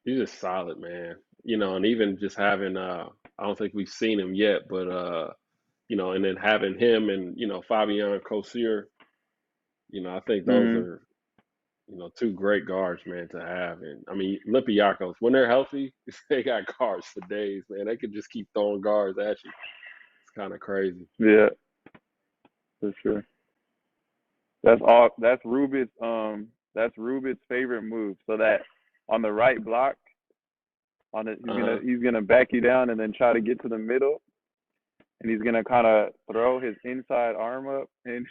He's just solid, man. And even just having I don't think we've seen him yet, but and then having him and Fabian Kosir, I think those mm. are two great guards, man, to have. And I mean, Olympiacos, when they're healthy, they got guards for days, man. They could just keep throwing guards at you. It's kind of crazy. Yeah, for sure. That's all. That's Rubit's favorite move. So that on the right block, he's gonna Uh-huh. he's gonna back you down and then try to get to the middle, and he's gonna kind of throw his inside arm up and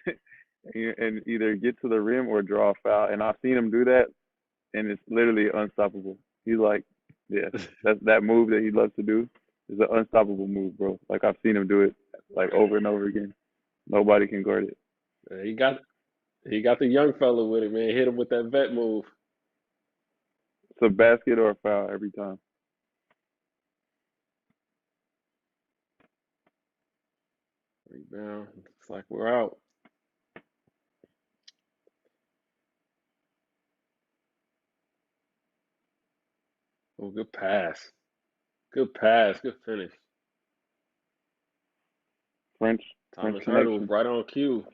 and either get to the rim or draw a foul. And I've seen him do that, and it's literally unstoppable. He's like, yeah, that move that he loves to do is an unstoppable move, bro. Like I've seen him do it like over and over again. Nobody can guard it. He got the young fella with it, man. Hit him with that vet move. It's a basket or a foul every time. Rebound. Looks like we're out. Oh, good pass. Good pass. Good finish. French French Thomas Hurdle connection. right on cue.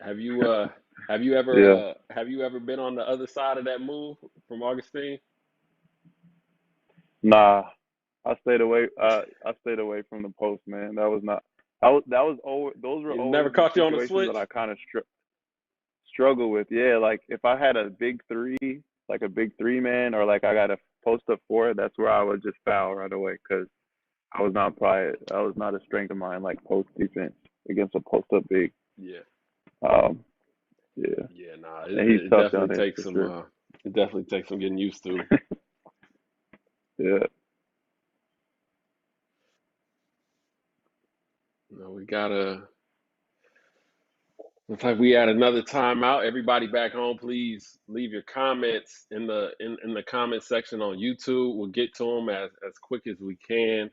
Have you have you ever Yeah. have you ever been on the other side of that move from Augustine? Nah, I stayed away from the post, man. That was not. That was always. Those were He never always the caught you on the situations switch? that I kind of struggle with. Yeah, like if I had a big three, like a big three man, or like I got a post up four, that's where I would just foul right away because I was not a strength of mine like post defense against a post up big. Yeah. Um, yeah, Yeah, nah. and he's It tough down definitely there takes for some sure. it definitely takes some getting used to. Yeah. We gotta looks like we had another timeout. Everybody back home, please leave your comments in the comment section on YouTube. We'll get to them as quick as we can.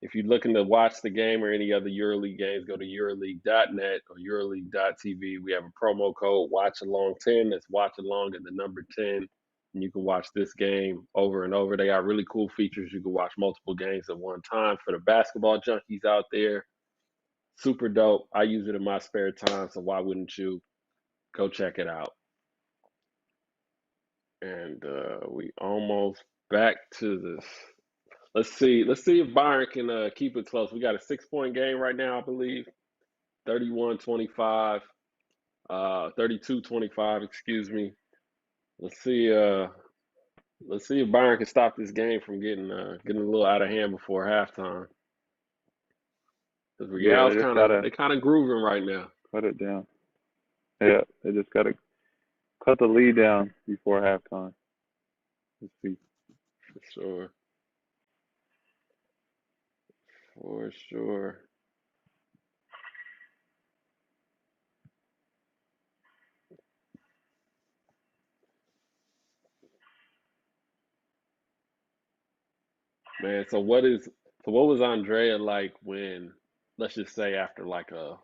If you're looking to watch the game or any other EuroLeague games, go to EuroLeague.net or EuroLeague.tv. We have a promo code Watchalong10. That's Watchalong and the number 10. and you can watch this game over and over. They got really cool features. You can watch multiple games at one time. For the basketball junkies out there, super dope. I use it in my spare time, so why wouldn't you? Go check it out. And we almost back to this. Let's see if Bayern can keep it close. We got a 6-point game right now, I believe. 31-25, 32-25, excuse me. Let's see if Bayern can stop this game from getting a little out of hand before halftime. Because Real's kind of grooving right now. Cut it down. Yeah, they just gotta cut the lead down before halftime. Let's see. For sure. Man, so what was Andrea like when, let's just say, after like a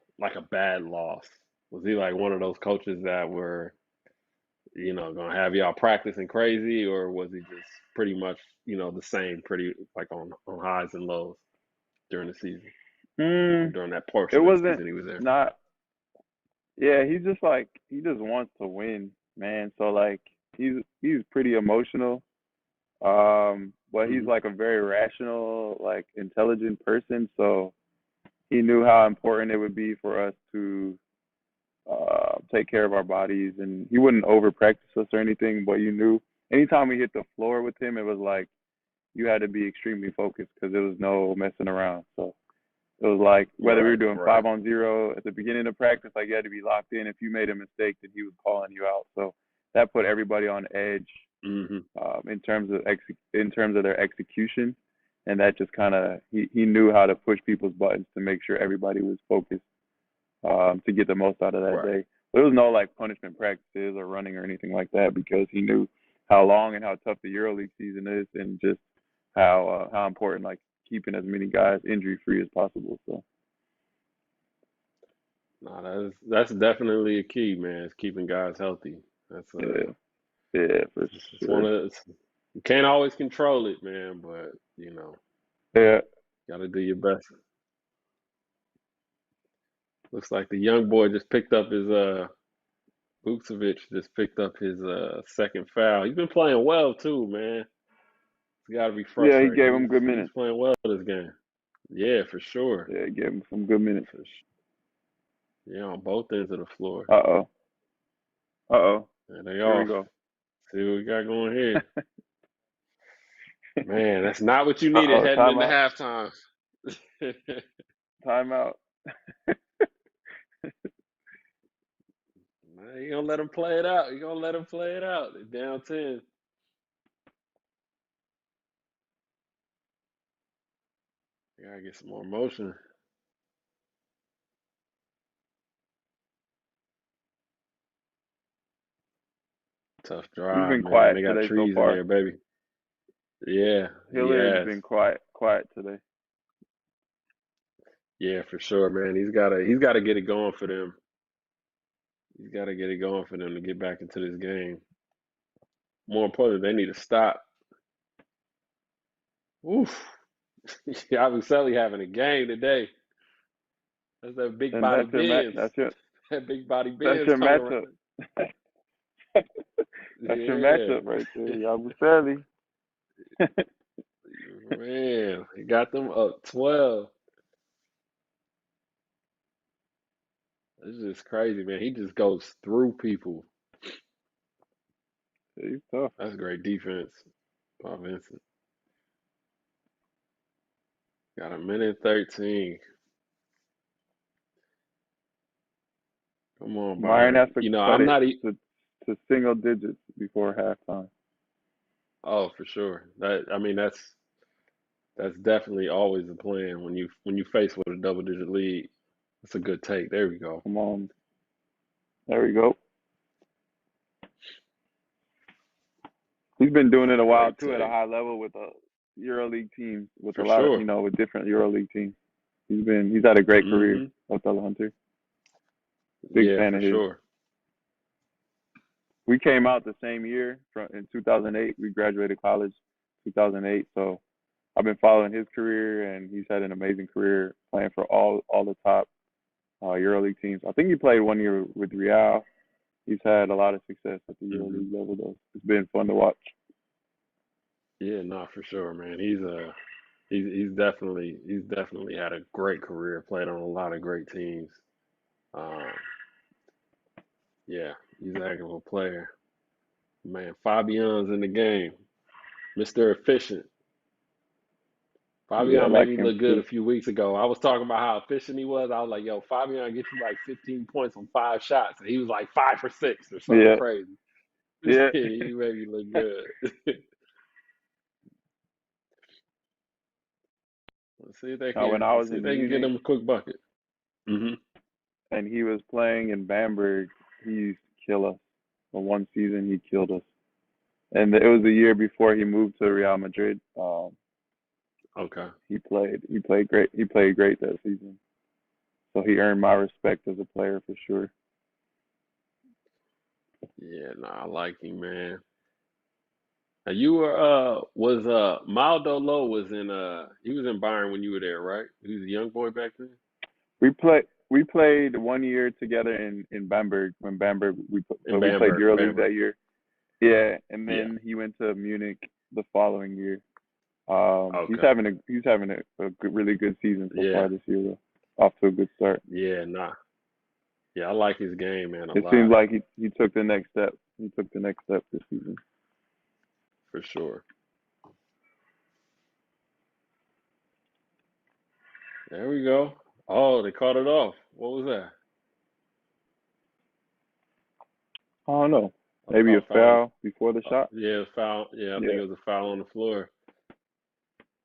bad loss? Was he like one of those coaches that were, gonna have y'all practicing crazy, or was he just pretty much, the same, pretty like on highs and lows during the season? During that portion of the season he was there. Not. Yeah, he just wants to win, man. So like he's pretty emotional. But he's like a very rational, like intelligent person. So he knew how important it would be for us to take care of our bodies, and he wouldn't over practice us or anything. But you knew anytime we hit the floor with him, it was like you had to be extremely focused because there was no messing around. So it was like whether we were doing 5-on-0 at the beginning of practice, like you had to be locked in. If you made a mistake, then he was calling you out. So that put everybody on edge in terms of their execution, and that just kind of he knew how to push people's buttons to make sure everybody was focused to get the most out of that day. There was no like punishment practices or running or anything like that because he knew how long and how tough the EuroLeague season is, and just how important like keeping as many guys injury free as possible. So no, that's definitely a key, man. It's keeping guys healthy. That's yeah, for sure. You can't always control it, man, but gotta do your best. Looks like the young boy just picked up his Vucevic just picked up his second foul. He's been playing well too, man. It's got to be frustrating. Yeah, he gave him good minutes. He's playing well this game. Yeah, for sure. Yeah, he gave him some good minutes. Yeah, on both ends of the floor. Uh-oh. There they Here are. we go. See what we got going here. Man, that's not what you needed heading into halftime. Timeout. Man, you gonna let them play it out. They're down 10. You gotta get some more motion. Tough drive. He's been man. quiet They got today trees so far. in there, baby. Yeah, Hilliard's been quiet today. Yeah, for sure, man. He's gotta get it going for them. He's gotta get it going for them to get back into this game. More importantly, they need to stop. Oof. Yabusele having a game today. That's that big And body that's Benz. That big body Benz. That's your matchup. That's your matchup right there, Yabusele. Man, he got them up 12. It's just crazy, man. He just goes through people. He's tough. That's great defense by Vincent. Got 1:13. Come on, Bayern has to I'm not to single digits before halftime. Oh, for sure. That's definitely always the plan when you face with a double-digit lead. That's a good take. There we go. Come on. There we go. He's been doing it a while too at a high level with a EuroLeague team, with a lot of with different EuroLeague teams. He's had a great career, Othello Hunter. Big fan of his. Sure. we came out the same year in 2008. We graduated college 2008. So I've been following his career, and he's had an amazing career playing for all the top EuroLeague teams. I think he played 1 year with Real. He's had a lot of success at the EuroLeague level, though. It's been fun to watch. Yeah, no, for sure, man. He's definitely had a great career, played on a lot of great teams. Um, yeah, he's a heck of a player. Man, Fabian's in the game. Mr. Efficient. Yeah, I Fabian made like me him look good too. a few weeks ago. I was talking about how efficient he was. I was like, yo, Fabian get you like 15 points on 5 shots. And he was like 5 for 6 or something Yeah, crazy. yeah. He made me look good. Let's see if they When I was see if in they can get Munich him a quick bucket. Hmm. and he was playing in Bamberg, he used to kill us. For one season, he killed us. And it was the year before he moved to Real Madrid. Okay. He played great. He played great that season. So he earned my respect as a player for sure. Yeah, no, I like him, man. Now you were was Maldo Low was in he was in Bayern when you were there, right? He was a young boy back then. We played 1 year together in Bamberg when Bamberg In we played EuroLeague Bamberg. that year. Yeah, and Yeah. then he went to Munich the following year. He's Okay. having a really good season so Yeah. far this year, though. Off to a good start. Yeah, nah. Yeah, I like his game, man, a It seems lot, like he took the next step. He took the next step this season. for sure. There we go. Oh, they caught it off. What was that? I don't know. I Maybe a thought foul. foul before the shot. Yeah, it was foul. Yeah, I think Yeah, it was a foul on the floor.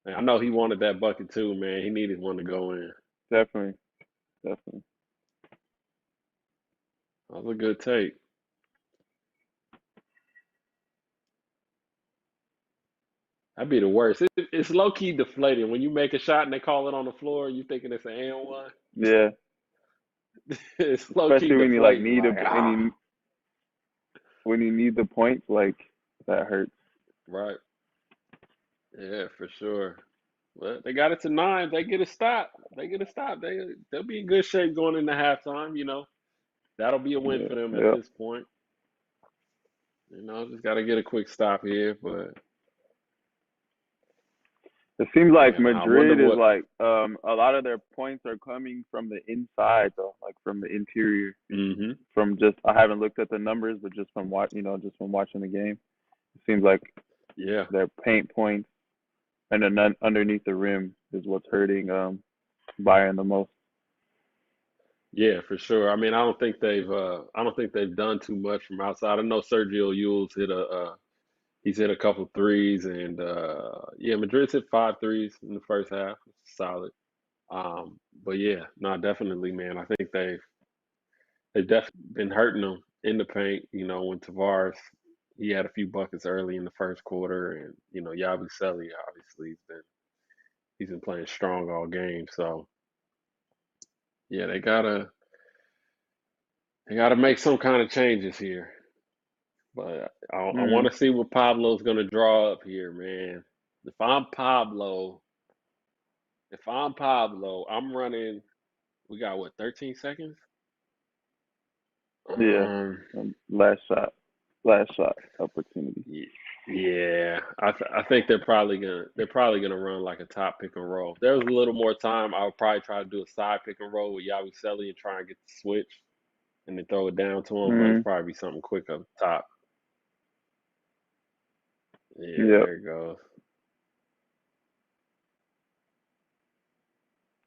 And I know he wanted that bucket too, man. He needed one to go in. definitely, definitely. That was a good take. That'd be the worst. It's low key deflating when you make a shot and they call it on the floor. You thinking it's an and one? Yeah, It's low key especially when you like deflating. need a Like when you need the points, like that hurts. right. Yeah, for sure. But they got it to 9. They get a stop. They get a stop. They'll be in good shape going into halftime. That'll be a win Yeah, for them at yeah. this point. Just got to get a quick stop here. But It seems like yeah, now I wonder Madrid is what. like a lot of their points are coming from the inside though, like from the interior. Hmm. From just I haven't looked at the numbers, but just from just from watching the game, it seems like Yeah, their paint points and then underneath the rim is what's hurting Bayern the most. yeah, for sure. I mean, I don't think they've done too much from outside. I know Sergio Llull's he's hit a couple threes, and yeah, Madrid's hit 5 threes in the first half. Solid. But yeah, no, definitely, man. I think they've definitely been hurting them in the paint. When Tavares he had a few buckets early in the first quarter, and Yabusele obviously he's been playing strong all game. So yeah, they gotta make some kind of changes here. But I want Mm. to see what Pablo's gonna draw up here, man. If I'm Pablo, I'm running. We got what, 13 seconds? Yeah, Um, last shot opportunity. yeah, I think they're probably gonna run like a top pick and roll. If there was a little more time, I would probably try to do a side pick and roll with Yabusele and try and get the switch and then throw it down to him. But it's Mm. probably be something quick up top. Yeah, Yep, there it goes.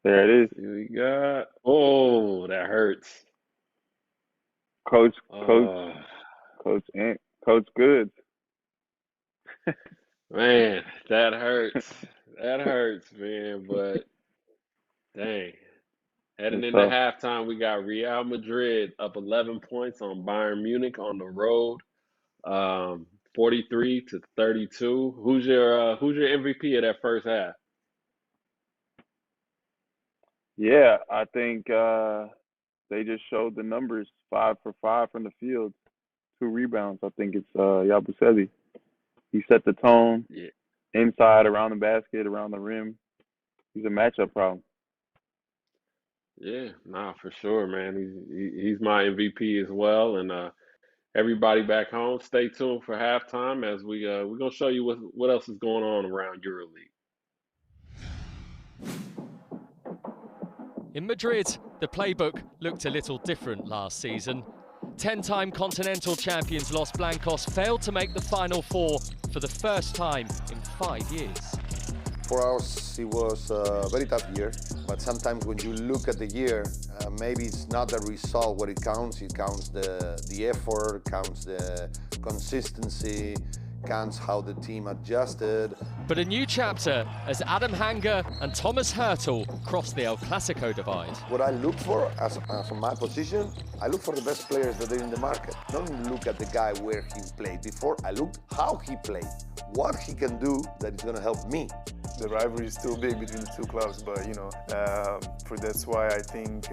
there it is. See what we got. Oh, that hurts. Coach, coach, Oh, Coach Goods. man, that hurts. That hurts, man. But dang. Heading It's into tough. halftime, we got Real Madrid up 11 points on Bayern Munich on the road, 43-32. Who's your MVP of that first half? Yeah, I think they just showed the numbers 5 for 5 from the field, 2 rebounds. I think it's Yabusele. He set the tone Yeah. inside, around the basket, around the rim. He's a matchup problem. Yeah, nah, for sure, man. He's my MVP as well. And everybody back home, stay tuned for halftime as we're gonna show you what else is going on around EuroLeague. In Madrid, the playbook looked a little different last season. 10-time continental champions Los Blancos failed to make the Final Four for the first time in 5 years. For us, it was a very tough year, but sometimes when you look at the year, maybe it's not the result what it counts the effort, counts the consistency, counts how the team adjusted. But a new chapter as Adam Hanger and Thomas Hurtle crossed the El Clasico divide. What I look for, as my position, I look for the best players that are in the market. Don't look at the guy where he played before, I look how he played, what he can do that is going to help me. The rivalry is still big between the 2 clubs, but that's why I think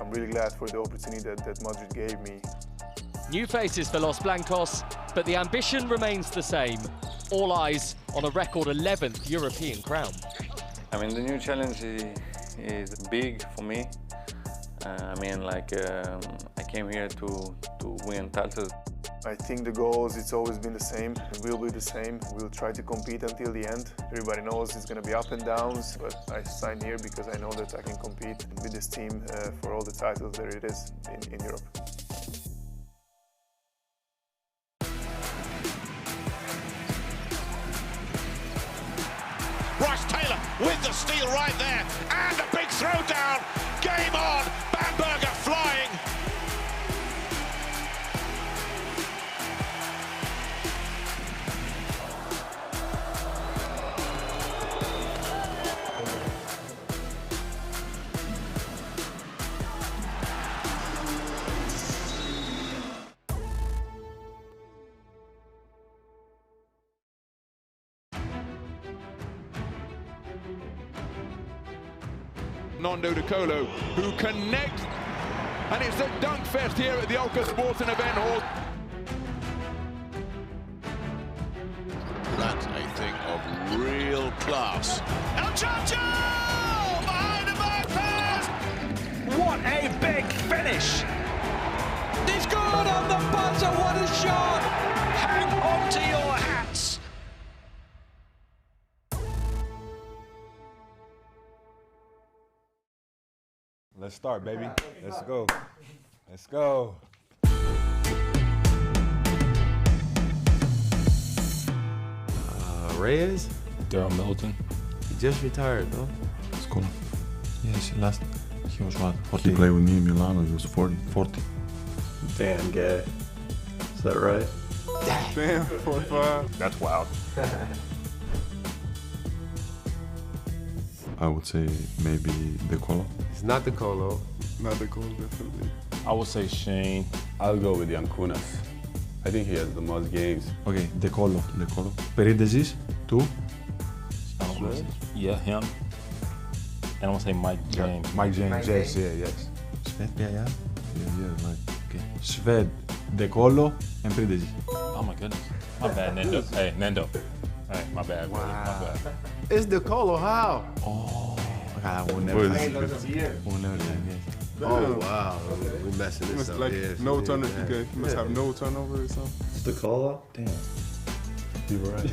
I'm really glad for the opportunity that Madrid gave me. New faces for Los Blancos, but the ambition remains the same. All eyes on a record 11th European crown. I mean, the new challenge is big for me. I came here to win titles. I think the goals, it's always been the same. It will be the same. We'll try to compete until the end. Everybody knows it's going to be up and downs, but I signed here because I know that I can compete with this team for all the titles there it is in Europe. Bryce Taylor with the steal right there, and a big throw down. Game on. Bamberger flying. Nando De Colo, who connects, and it's a dunk fest here at the Olympiacos Sports and Event Hall. That's a thing of real class. El Chacho! Behind the back pass! What a big finish! He's good on the buzzer, what a shot! Hang on to your hats! Let's start, baby. Let's go. Let's go. Reyes? Daryl Milton. He just retired, though. It's cool. Yes, last he was what? 40. He played with me in Milano. He was 40. Damn, gay. Is that right? Damn, 45. That's wild. I would say maybe De Colo. It's not De Colo. Not De Colo, definitely. I would say Shane. I'll go with Yankunas. I think he has the most games. Okay, De Colo. Peredesis, two. Yeah, him. And I'm gonna say Mike James. Yeah, Mike James, yes. Sved, yeah, right. Okay. Sved, De Colo, and Peredesis. Oh my goodness. My bad, Nando. Hey, Nando. Hey, my bad, buddy. Wow. My bad. It's De Colo, how? Oh, God, we'll never time, yes. Oh, wow. We're messing this up. Like yes, no yeah, turnover. yeah. You must have no turnover or something. It's De Colo? Damn. You were right.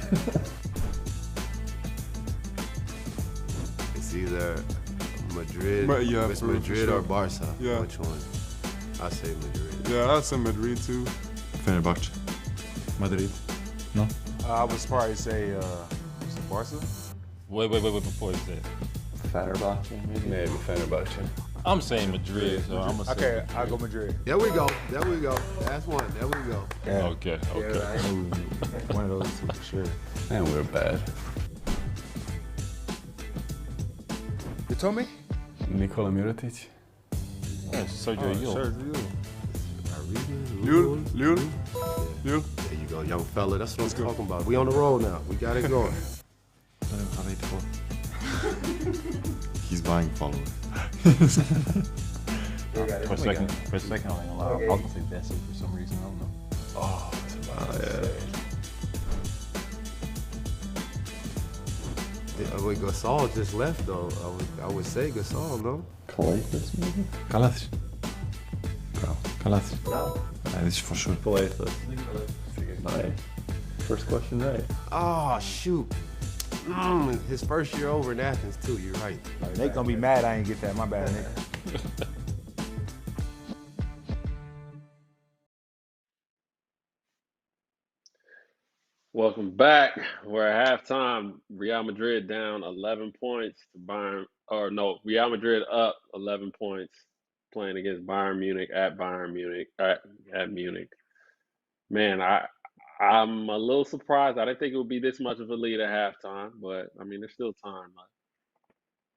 It's either Madrid, it's Madrid sure. or Barca. Yeah. Which one? I say Madrid. Yeah, I'll say Madrid too. Fenerbahce. Madrid. No? I would probably say Barca. Wait, before you say it. Fenerbahce, maybe Fenerbahce. I'm saying Madrid, so I'm gonna say Okay, Madrid. I'll go Madrid. There we go. That's one. There we go. Yeah. Okay. One of those two for sure. And we're bad. You told me? Nikola Mirotic. Yes, Sergio Yul. Lul. There you go, young fella. That's what I'm talking about. We on the road now. We got it going. He's buying followers. For a second, I was gonna say Bessie for some reason. I don't know. Oh, yeah. Wait, Gasol just left though. I would say Gasol, no? Kalaitis, maybe? Kalasic. Kalasic. This is for sure. Kalaitis. Nice. First question right. Oh, shoot. His first year over in Athens, too. You're right. Nate gonna be mad I ain't get that. My bad, Nate. Welcome back. We're at halftime. Real Madrid down 11 points to Bayern, or no, Real Madrid up 11 points playing against Bayern Munich at Munich. Man, I'm a little surprised. I didn't think it would be this much of a lead at halftime, but I mean, there's still time left.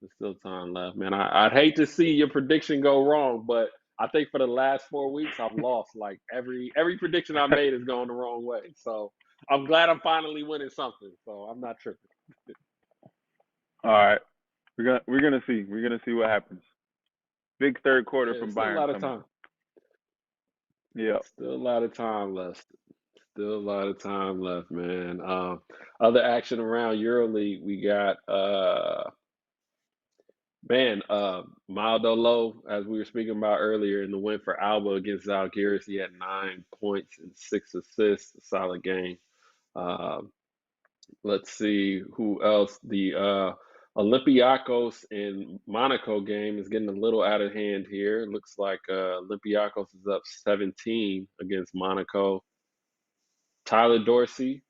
There's still time left, man. I'd hate to see your prediction go wrong, but I think for the last 4 weeks, I've lost. Like every prediction I made is going the wrong way. So I'm glad I'm finally winning something. So I'm not tripping. All right, we're gonna see. We're gonna see what happens. Big third quarter from Still Bayern. a lot of coming. time. Yeah. Still a lot of time left. Still a lot of time left, man. Other action around EuroLeague, we got Maldo Low, as we were speaking about earlier, in the win for Alba against Zalgiris. He had 9 points and 6 assists. A solid game. Let's see who else. The Olympiacos in Monaco game is getting a little out of hand here. It looks like Olympiacos is up 17 against Monaco. Tyler Dorsey,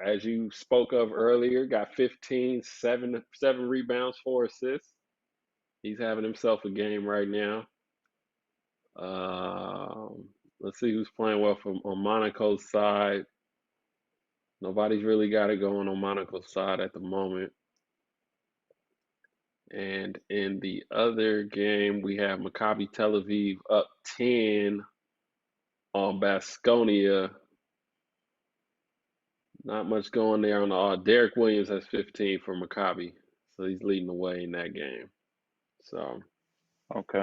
as you spoke of earlier, got 15, 7 rebounds, 4 assists. He's having himself a game right now. Let's see who's playing well on Monaco's side. Nobody's really got it going on Monaco's side at the moment. And in the other game, we have Maccabi Tel Aviv up 10 on Baskonia. Not much going there on the Derek Williams has 15 for Maccabi, so he's leading the way in that game. So, okay.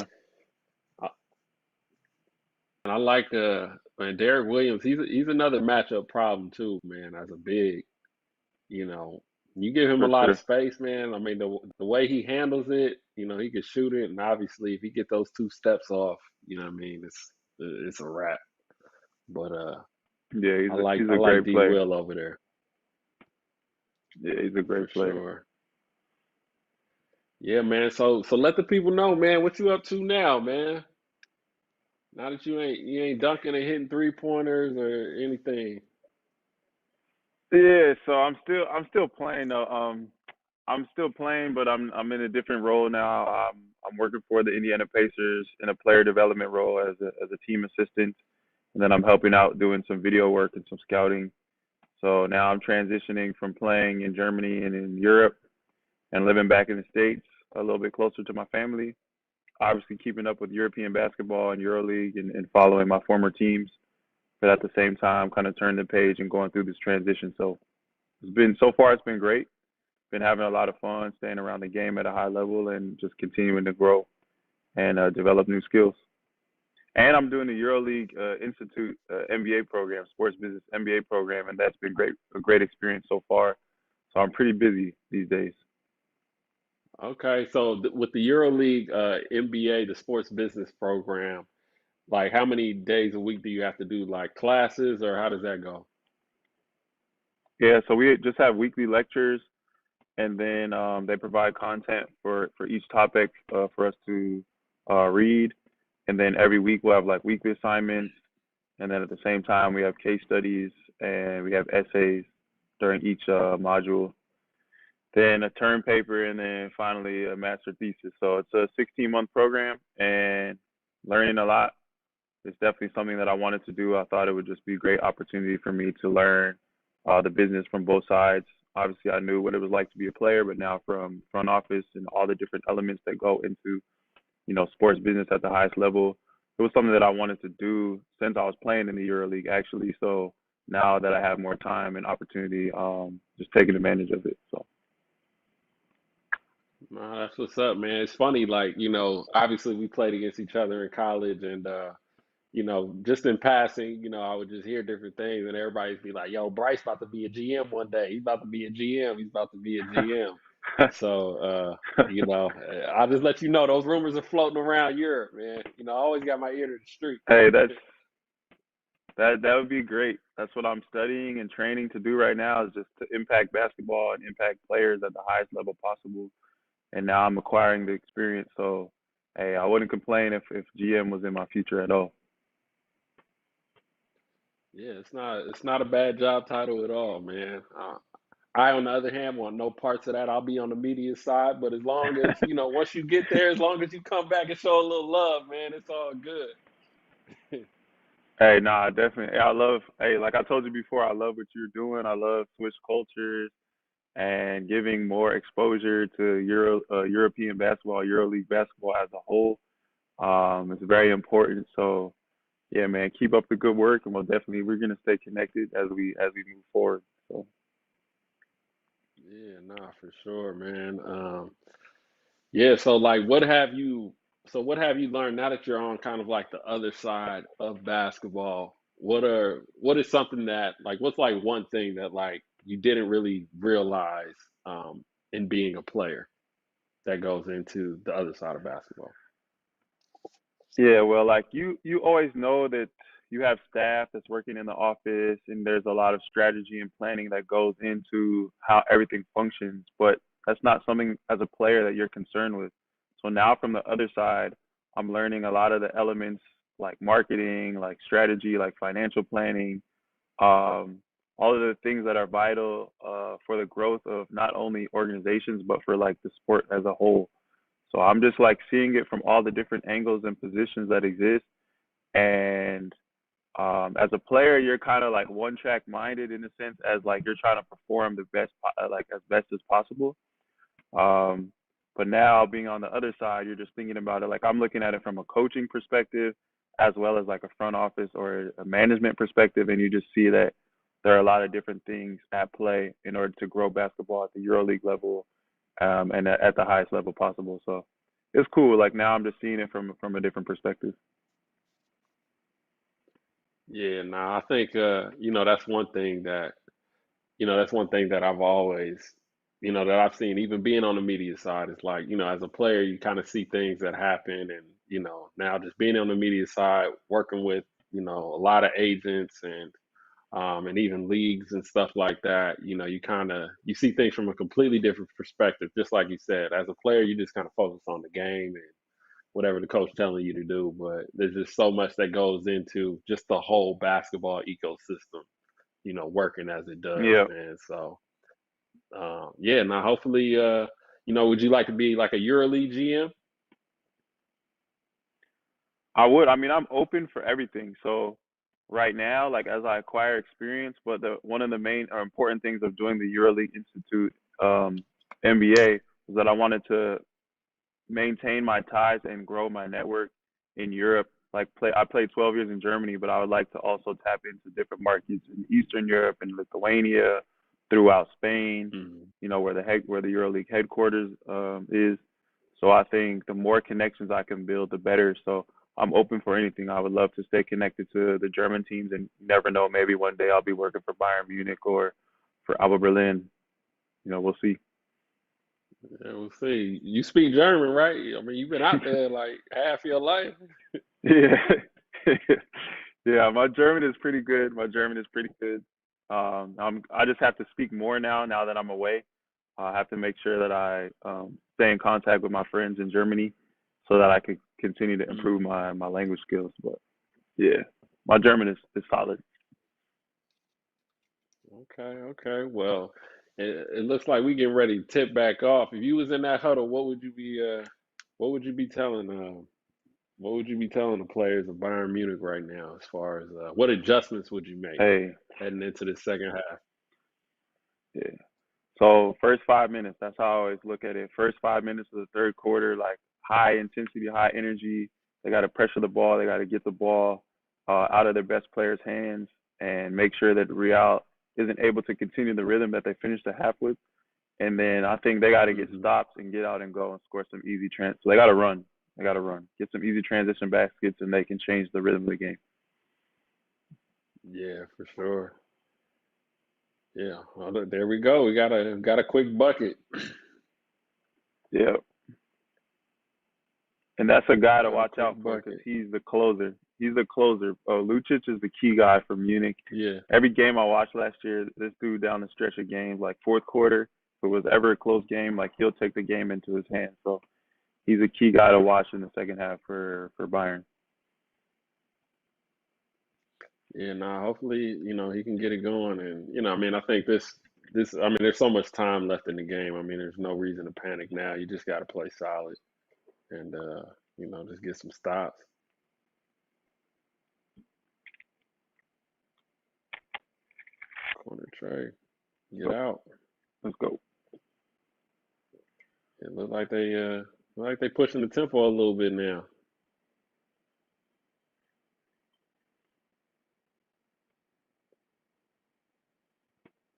And I like man, Derek Williams. He's another matchup problem too, man. As a big, you give him a lot of space, man. I mean, the way he handles it, he can shoot it, and obviously, if he get those 2 steps off, you know what I mean, it's a wrap. But yeah, he's I like great D. player. Will over there. Yeah, he's a great player. Sure. Yeah, man. So let the people know, man, what you up to now, man. Now that you ain't dunking and hitting 3-pointers or anything. Yeah, so I'm still playing though. I'm still playing, but I'm in a different role now. I'm working for the Indiana Pacers in a player development role as a team assistant, and then I'm helping out doing some video work and some scouting. So now I'm transitioning from playing in Germany and in Europe and living back in the States a little bit closer to my family. Obviously keeping up with European basketball and EuroLeague and following my former teams, but at the same time kind of turning the page and going through this transition. So it's been great. Been having a lot of fun staying around the game at a high level and just continuing to grow and develop new skills. And I'm doing the EuroLeague Institute MBA program, Sports Business MBA program, and that's been a great experience so far. So I'm pretty busy these days. Okay, so with the EuroLeague MBA, the Sports Business program, like how many days a week do you have to do like classes, or how does that go? Yeah, so we just have weekly lectures, and then they provide content for each topic for us to read. And then every week we'll have like weekly assignments. And then at the same time, we have case studies and we have essays during each module. Then a term paper, and then finally a master thesis. So it's a 16-month program and learning a lot. It's definitely something that I wanted to do. I thought it would just be a great opportunity for me to learn the business from both sides. Obviously, I knew what it was like to be a player, but now from front office and all the different elements that go into sports business at the highest level. It was something that I wanted to do since I was playing in the EuroLeague, actually. So now that I have more time and opportunity, just taking advantage of it. So. That's what's up, man. It's funny, like, obviously we played against each other in college, and just in passing, I would just hear different things, and everybody'd be like, "Yo, Bryce about to be a GM one day. He's about to be a GM. He's about to be a GM." So, I'll just let you know those rumors are floating around Europe, man. I always got my ear to the street. Hey, that would be great. That's what I'm studying and training to do right now, is just to impact basketball and impact players at the highest level possible. And now I'm acquiring the experience. So, hey, I wouldn't complain if GM was in my future at all. Yeah, it's not a bad job title at all, man. I, on the other hand, want no parts of that. I'll be on the media side, but as long as once you get there, as long as you come back and show a little love, man, it's all good. Hey, nah, definitely. Like I told you before, I love what you're doing. I love Swish cultures and giving more exposure to European basketball, EuroLeague basketball as a whole. It's very important. So, yeah, man, keep up the good work, and we're gonna stay connected as we move forward. So. Yeah, nah, for sure, man. Yeah, so like what have you learned now that you're on kind of like the other side of basketball? What is something that like what's like one thing that like you didn't really realize in being a player that goes into the other side of basketball? Yeah, well, like you always know that you have staff that's working in the office, and there's a lot of strategy and planning that goes into how everything functions, but that's not something as a player that you're concerned with. So now from the other side, I'm learning a lot of the elements like marketing, like strategy, like financial planning, all of the things that are vital for the growth of not only organizations but for like the sport as a whole. So I'm just like seeing it from all the different angles and positions that exist. And as a player, you're kind of like one track minded in a sense, as like you're trying to perform the best, like as best as possible. But now being on the other side, you're just thinking about it like I'm looking at it from a coaching perspective, as well as like a front office or a management perspective, and you just see that there are a lot of different things at play in order to grow basketball at the EuroLeague level, and at the highest level possible. So it's cool. Like now I'm just seeing it from a different perspective. Yeah, nah, I think that's one thing that I've always, that I've seen, even being on the media side, is like, as a player, you kind of see things that happen. And, now just being on the media side, working with, a lot of agents and even leagues and stuff like that, you see things from a completely different perspective. Just like you said, as a player, you just kind of focus on the game and whatever the coach telling you to do. But there's just so much that goes into just the whole basketball ecosystem, working as it does, Yeah. man. So, yeah, now hopefully, would you like to be like a EuroLeague GM? I would. I mean, I'm open for everything. So right now, like as I acquire experience, but one of the main or important things of doing the EuroLeague Institute MBA was that I wanted to maintain my ties and grow my network in Europe. I played 12 years in Germany, but I would like to also tap into different markets in Eastern Europe and Lithuania, throughout Spain, where the EuroLeague headquarters is. So I think the more connections I can build, the better. So I'm open for anything. I would love to stay connected to the German teams, and you never know, maybe one day I'll be working for Bayern Munich or for Alba Berlin. We'll see. Yeah, we'll see. You speak German, right? I mean, you've been out there like half your life. Yeah. Yeah, my German is pretty good. I just have to speak more now that I'm away. I have to make sure that I stay in contact with my friends in Germany so that I can continue to improve my language skills. But yeah, my German is solid. Okay. Well, it looks like we getting ready to tip back off. If you was in that huddle, what would you be telling the players of Bayern Munich right now, as far as what adjustments would you make heading into the second half? Yeah. So first 5 minutes, that's how I always look at it. First 5 minutes of the third quarter, like high intensity, high energy. They got to pressure the ball. They got to get the ball out of their best players' hands and make sure that Real isn't able to continue the rhythm that they finished the half with. And then I think they got to get stops and get out and go and score some easy trends. So they got to run. They got to run. Get some easy transition baskets, and they can change the rhythm of the game. Yeah, for sure. Yeah, well, there we go. We got a quick bucket. Yeah. And that's a guy to Got a watch quick out for because bucket. he's the closer. He's the closer. Lucic is the key guy for Munich. Yeah. Every game I watched last year, this dude down the stretch of games, like fourth quarter, if it was ever a close game, like he'll take the game into his hands. So he's a key guy to watch in the second half for Bayern. Yeah, hopefully, he can get it going. And, I mean, I think this, I mean, there's so much time left in the game. I mean, there's no reason to panic now. You just got to play solid and, just get some stops. Corner tray. Get out. Let's go. It look like they pushing the tempo a little bit now.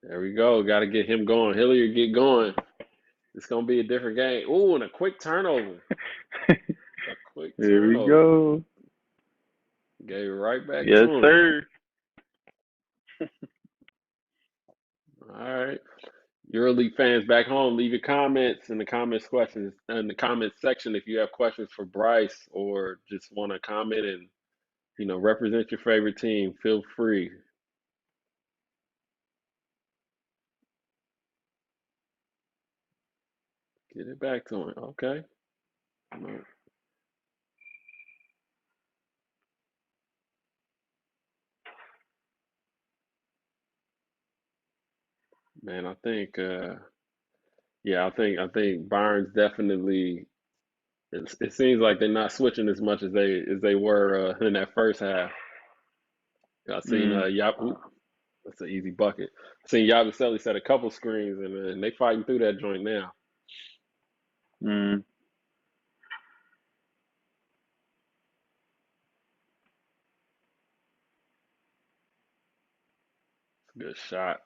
There we go. Got to get him going. Hilliard, get going. It's going to be a different game. Ooh, and a quick turnover. Here we go. Gave it right back yes, to him. Sir. All right. EuroLeague fans back home, leave your comments in the comments section if you have questions for Bryce or just want to comment and, represent your favorite team. Feel free. Get it back to him. Okay. Man, I think I think Bayern's definitely it seems like they're not switching as much as they were in that first half. I seen that's an easy bucket. I seen Yabusele set a couple screens and they fighting through that joint now. Good shot.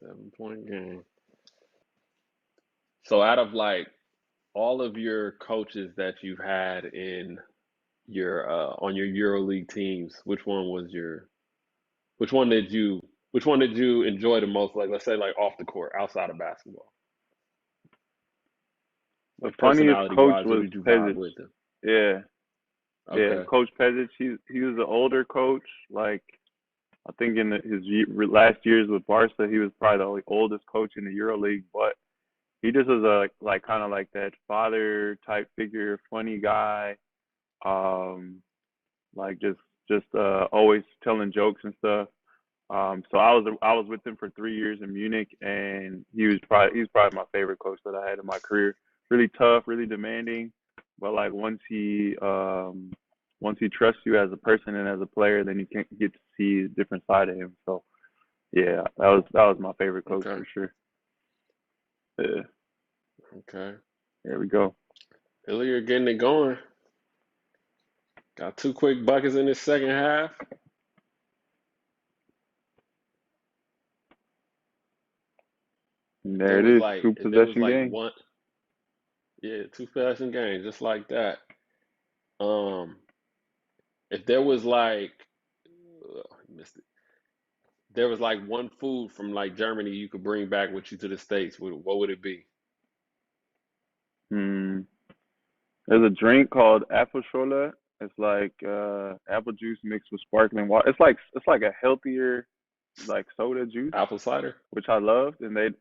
7-point game. So out of like all of your coaches that you've had in your on your EuroLeague teams, which one did you enjoy the most? Like let's say like off the court, outside of basketball. The funniest coach was Pezic. With him? Yeah. Okay. Yeah, Coach Pezic, he was an older coach. Like, I think in his last years with Barca, he was probably the oldest coach in the EuroLeague. But he just was kind of like that father type figure, funny guy, just always telling jokes and stuff. So I was with him for 3 years in Munich, and he's probably my favorite coach that I had in my career. Really tough, really demanding, but like once he trusts you as a person and as a player, then you can get to see a different side of him. So yeah, that was my favorite coach for sure. Yeah. Okay. There we go. Hilliard getting it going. Got 2 quick buckets in this second half. And there it is, like, 2-possession game. 2-possession game, just like that. If there was like, missed it. There was like one food from like Germany you could bring back with you to the States, what would it be? There's a drink called Apfelschorle. It's like apple juice mixed with sparkling water. It's like a healthier like soda juice. Apple cider, which I loved, and it's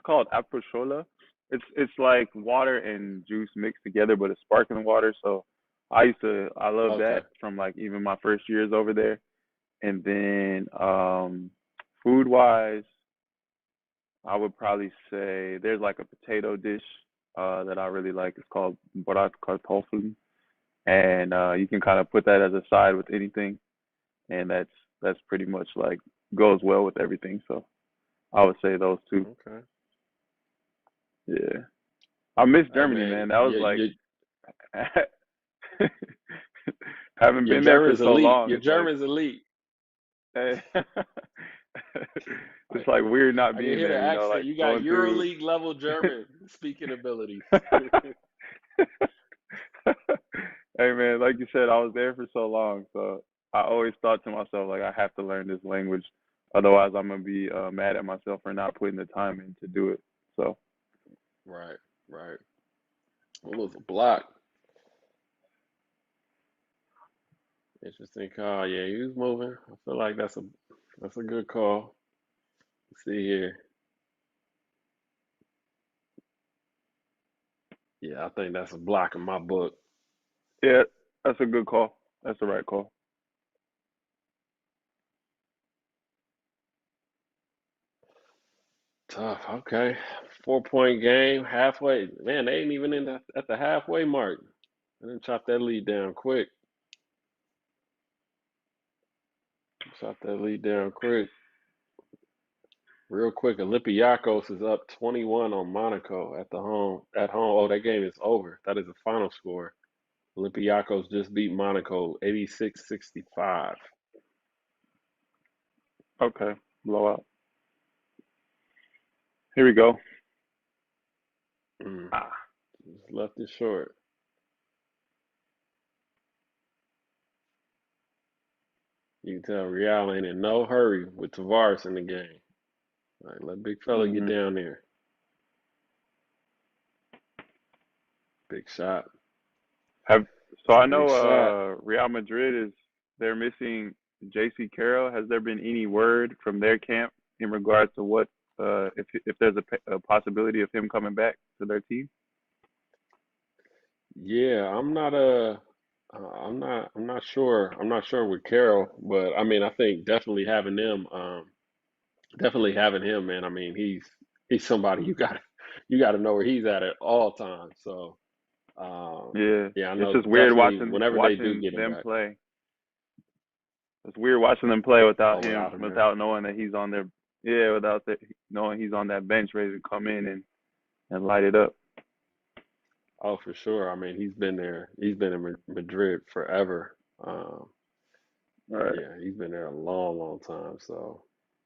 called Apfelschorle. It's like water and juice mixed together, but it's sparkling water. So I love that from like even my first years over there. And then food wise, I would probably say there's like a potato dish that I really like. It's called Bratkartoffeln, and you can kind of put that as a side with anything, and that's pretty much like goes well with everything. So I would say those two. Okay. Yeah, I miss Germany, man. That was haven't been there for so long. Your German's elite. Hey, It's like weird not I can being hear the there, accent. like You got going through. EuroLeague level German speaking abilities. Hey man, like you said, I was there for so long, so I always thought to myself like I have to learn this language, otherwise I'm gonna be mad at myself for not putting the time in to do it. So Right, right. It was a block. Interesting call. Yeah, he was moving. I feel like that's a good call. Let's see here. Yeah, I think that's a block in my book. yeah, that's a good call. That's the right call. Tough. Okay. 4 point game, halfway. Man, they ain't even at the halfway mark. I didn't chop that lead down quick. Chop that lead down quick. Real quick, Olympiacos is up 21 on Monaco at home. Oh, that game is over. That is the final score. Olympiacos just beat Monaco 86-65. Okay, blowout. Here we go. Just left it short. You can tell Real ain't in no hurry with Tavares in the game. All right, let big fella get down there. Big shot. So I know Real Madrid they're missing J.C. Carroll. Has there been any word from their camp in regards to what if there's a possibility of him coming back to their team? Yeah, I'm not sure. I'm not sure with Carroll, but I mean, I think definitely having him, man. I mean, he's somebody you got to know where he's at all times. So, yeah, I It's know just weird definitely whenever they do watching get him them back. play. It's weird watching them play without him, Without him there. without knowing that he's on their knowing he's on that bench ready to come in and light it up. Oh, for sure. I mean, he's been there. He's been in Madrid forever. Right. Yeah, he's been there a long, long time. So,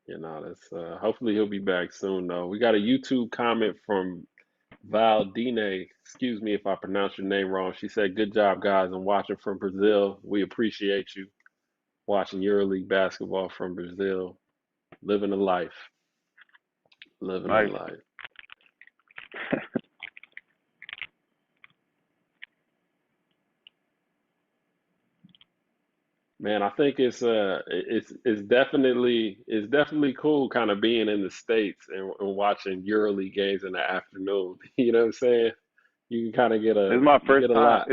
that's hopefully he'll be back soon though. We got a YouTube comment from Valdine. Excuse me if I pronounce your name wrong. She said, "Good job, guys. I'm watching from Brazil. We appreciate you watching EuroLeague basketball from Brazil. Living a life. Living a Nice. life." Man, I think it's definitely cool kind of being in the States and watching EuroLeague games in the afternoon. You know what I'm saying? You can kind of It's my you first get a time. lot.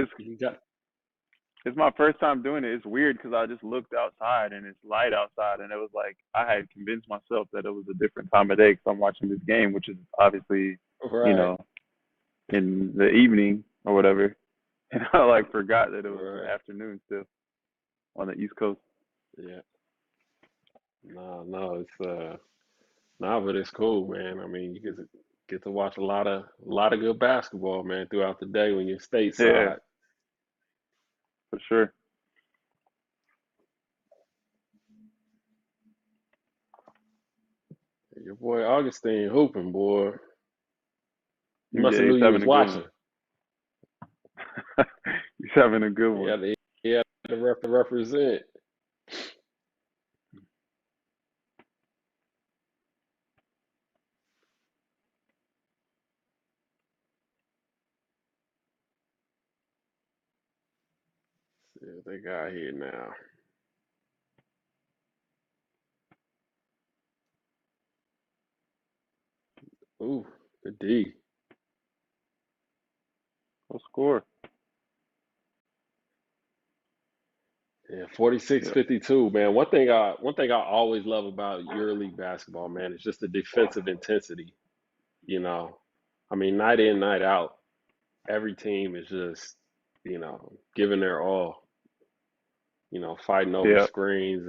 It's my first time doing it. It's weird because I just looked outside and it's light outside, and it was like I had convinced myself that it was a different time of day because I'm watching this game, which is obviously, Right. in the evening or whatever, and I like forgot that it was the afternoon still on the East Coast. Yeah. No, it's but it's cool, man. I mean, you get to watch a lot of good basketball, man, throughout the day when you're Yeah, stateside. for sure. Your boy Augustine hooping, boy. He must Yeah, have knew he's you having was a good watching. one. He's having a good one. He had to represent. See what they got here now. Ooh, good D. What score? Yeah, 46-52, man. One thing I always love about EuroLeague basketball, man, is just the defensive intensity. I mean, night in, night out, every team is just, giving their all, fighting over Yeah. screens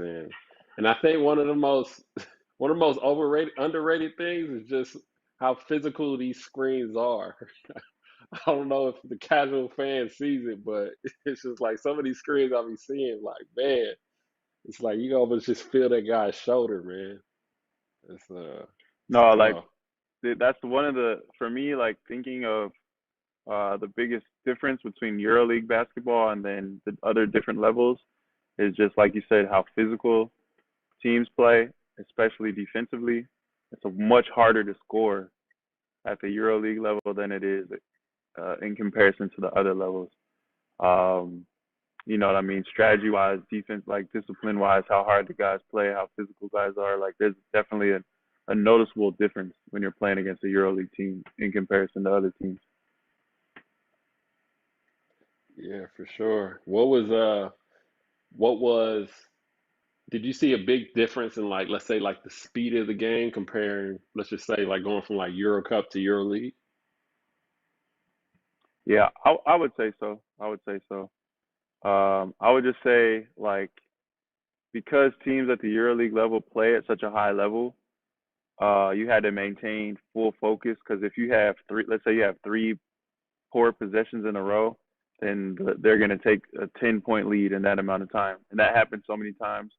and I think one of the most underrated things is just how physical these screens are. I don't know if the casual fan sees it, but it's just like some of these screens I'll be seeing, like, man, it's like you almost just feel that guy's shoulder, man. it's No, like tough. that's one of the for me like thinking of the biggest difference between EuroLeague basketball and then the other different levels is just like you said how physical teams play, especially defensively. It's a much harder to score at the EuroLeague level than it is in comparison to the other levels. Um, you know what I mean? Strategy wise, defense, like discipline wise, how hard the guys play, how physical guys are. Like there's definitely a noticeable difference when you're playing against a EuroLeague team in comparison to other teams. Yeah, for sure. What was did you see a big difference in like let's say like the speed of the game comparing let's just say like going from like EuroCup to EuroLeague? Yeah, I would say so. I would say so. I would just say like because teams at the EuroLeague level play at such a high level, you had to maintain full focus because if you have three, let's say you have three poor possessions in a row, then they're going to take a 10-point lead in that amount of time. And that happens so many times.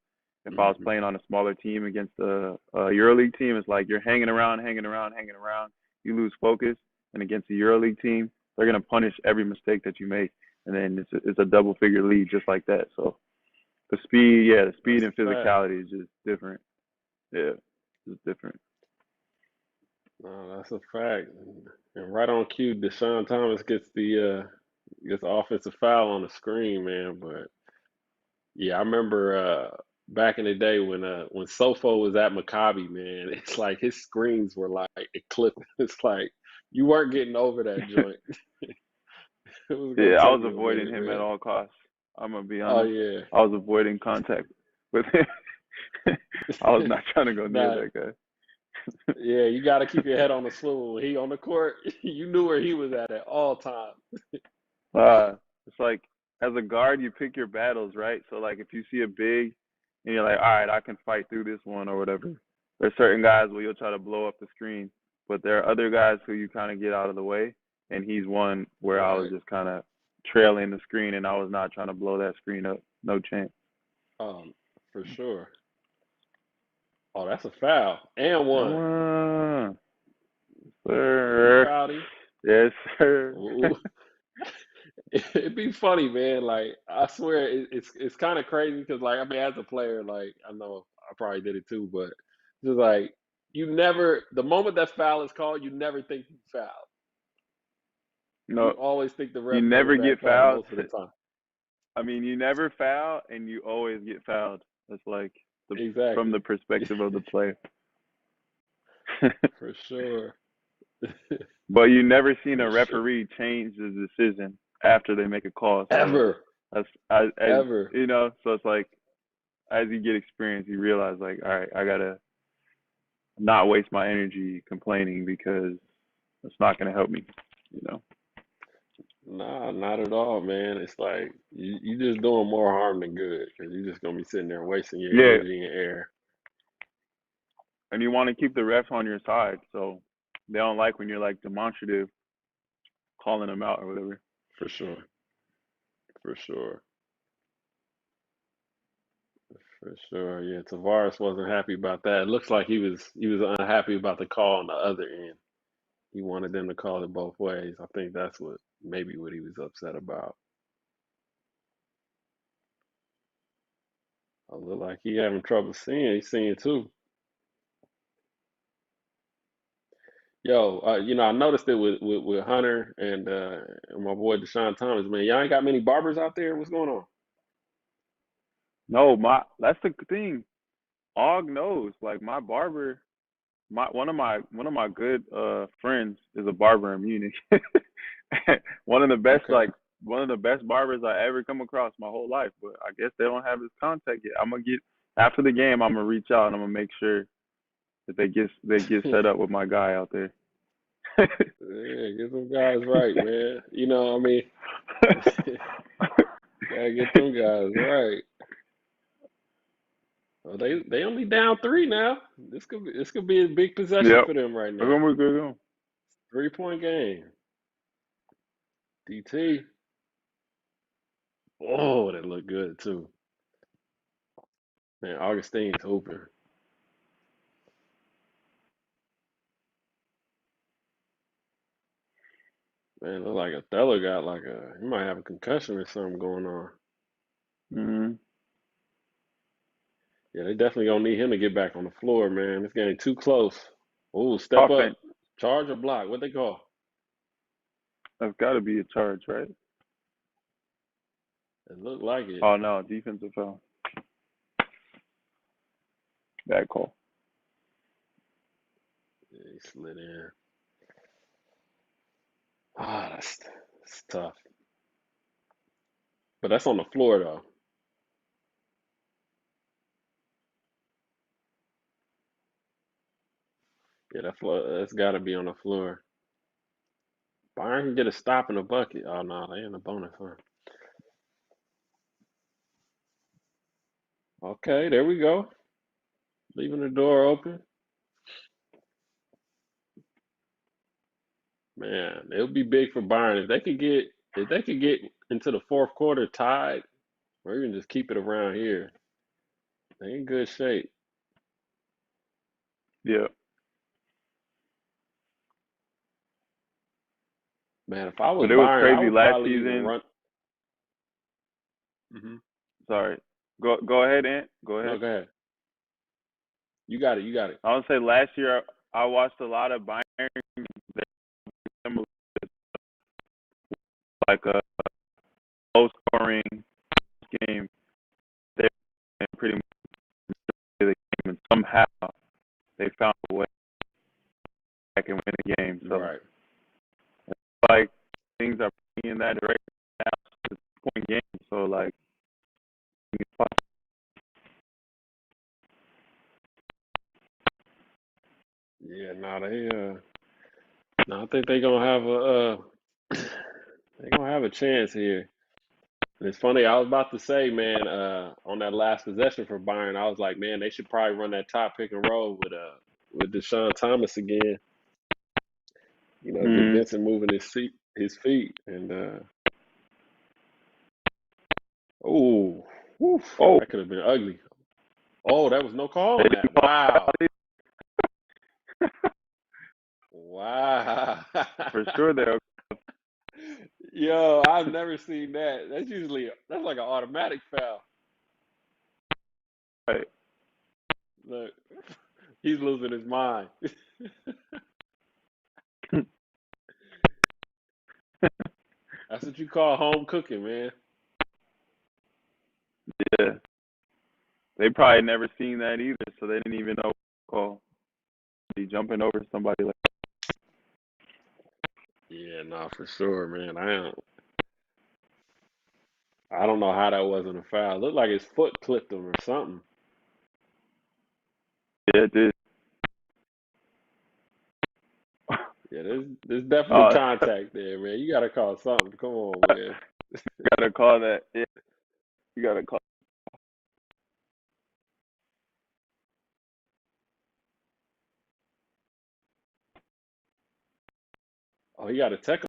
If I was playing on a smaller team against a EuroLeague team, it's like you're hanging around, hanging around, hanging around. You lose focus. And against the EuroLeague team, they're going to punish every mistake that you make. And then it's a double-figure lead just like that. So the speed and physicality is just different. Yeah, it's different. No, that's a fact. And right on cue, Deshaun Thomas gets the offensive foul on the screen, man. But yeah, I remember back in the day when Sofo was at Maccabi, man, it's like his screens were like eclipsed. It's like you weren't getting over that joint. It was gonna Yeah, I take was you a avoiding minute, him at man. all costs. I'm gonna be Oh honest. yeah. I was avoiding contact with him. I was not trying to go near Nah, that guy. yeah, you got to keep your head on the swivel. When he on the court, you knew where he was at all times. It's like as a guard, you pick your battles, right? So like if you see a big and you're like, all right, I can fight through this one or whatever. There's certain guys where you'll try to blow up the screen, but there are other guys who you kind of get out of the way. And he's one where I was Right. just kind of trailing the screen and I was not trying to blow that screen up. No chance. For sure. Oh, that's a foul. And one. He Sir. fouled him. Yes, sir. Ooh. It'd be funny, man. Like I swear, it's kind of crazy because, like, I mean, as a player, like I know I probably did it too, but just like you never, the moment that foul is called, you never think you fouled. You No, always think the you ref made a never bad get call fouled. most of the time. I mean, you never foul and you always get fouled. That's like from Exactly. the perspective of the player. For sure. But you never seen For a sure. referee change the decision after they make a call. So Ever. as Ever. you know, so it's like as you get experience, you realize like, all right, I gotta not waste my energy complaining because it's not gonna help me. You know. Nah, not at all, man. It's like you just doing more harm than good because you're just gonna be sitting there wasting your Yeah, energy and air. and you want to keep the refs on your side, so they don't like when you're like demonstrative, calling them out or whatever. For sure. For sure. For sure. Yeah, Tavares wasn't happy about that. It looks like he was unhappy about the call on the other end. He wanted them to call it both ways. I think that's what he was upset about. I look like he having trouble seeing. He's seeing too. Yo, I noticed it with Hunter and my boy Deshaun Thomas, man. Y'all ain't got many barbers out there. What's going on? No, that's the thing. Og knows. Like my barber, one of my good friends is a barber in Munich. one of the best Okay. one of the best barbers I ever come across my whole life. But I guess they don't have his contact yet. I'm gonna get after the game. I'm gonna reach out and I'm gonna make sure that they get set up with my guy out there. Yeah, get them guys right, man. You know what I mean? Gotta get them guys right. Well, they only down 3 now. This could be a big possession Yep, for them right we're now. gonna be good. 3-point game. DT. Oh, that looked good too. Man, Augustine's hooping. Man, look like Othello got like he might have a concussion or something going on. Mm-hmm. Yeah, they definitely gonna need him to get back on the floor, man. This game too close. Oh, step Offense. up, charge or block? What they call? That's got to be a charge, right? It looked like it. Oh no, defensive foul. Bad call. Yeah, he slid in. Ah, that's tough. But that's on the floor though. Yeah, that's got to be on the floor. Bayern can get a stop in the bucket. Oh no, they in the bonus, huh? Okay, there we go. Leaving the door open. Man, it would be big for Bayern if they could get into the fourth quarter tied, or even just keep it around here. They in good shape. Yeah. Man, if I was But it was Bayern, I crazy would last probably even season. run. Mm-hmm. Sorry. Go ahead, Ant. Go ahead. No, go ahead. You got it. You got it. I would say last year I watched a lot of Bayern, like a low scoring game. They pretty much the game, and somehow they found a way back and win the game. So Right. it's like things are in that direction now. It's a point game, so like. Yeah, I think they're gonna have a chance here. And it's funny, I was about to say, man, on that last possession for Bayern, I was like, man, they should probably run that top pick and roll with Deshaun Thomas again. You know, get Vincent moving his feet, and that could have been ugly. Oh, that was no call on that. Wow. Wow. For sure, they're. Yo, I've never seen that. That's like an automatic foul. Right. Look, he's losing his mind. That's what you call home cooking, man. Yeah. They probably never seen that either, so they didn't even know what to call. Be jumping over somebody like that. Yeah, no, for sure, man. I don't know how that wasn't a foul. It looked like his foot clipped him or something. Yeah, it did. Yeah, there's definitely contact there, man. You gotta call something. Come on, man. You gotta call that. Yeah. You gotta call. Oh, you gotta tackle.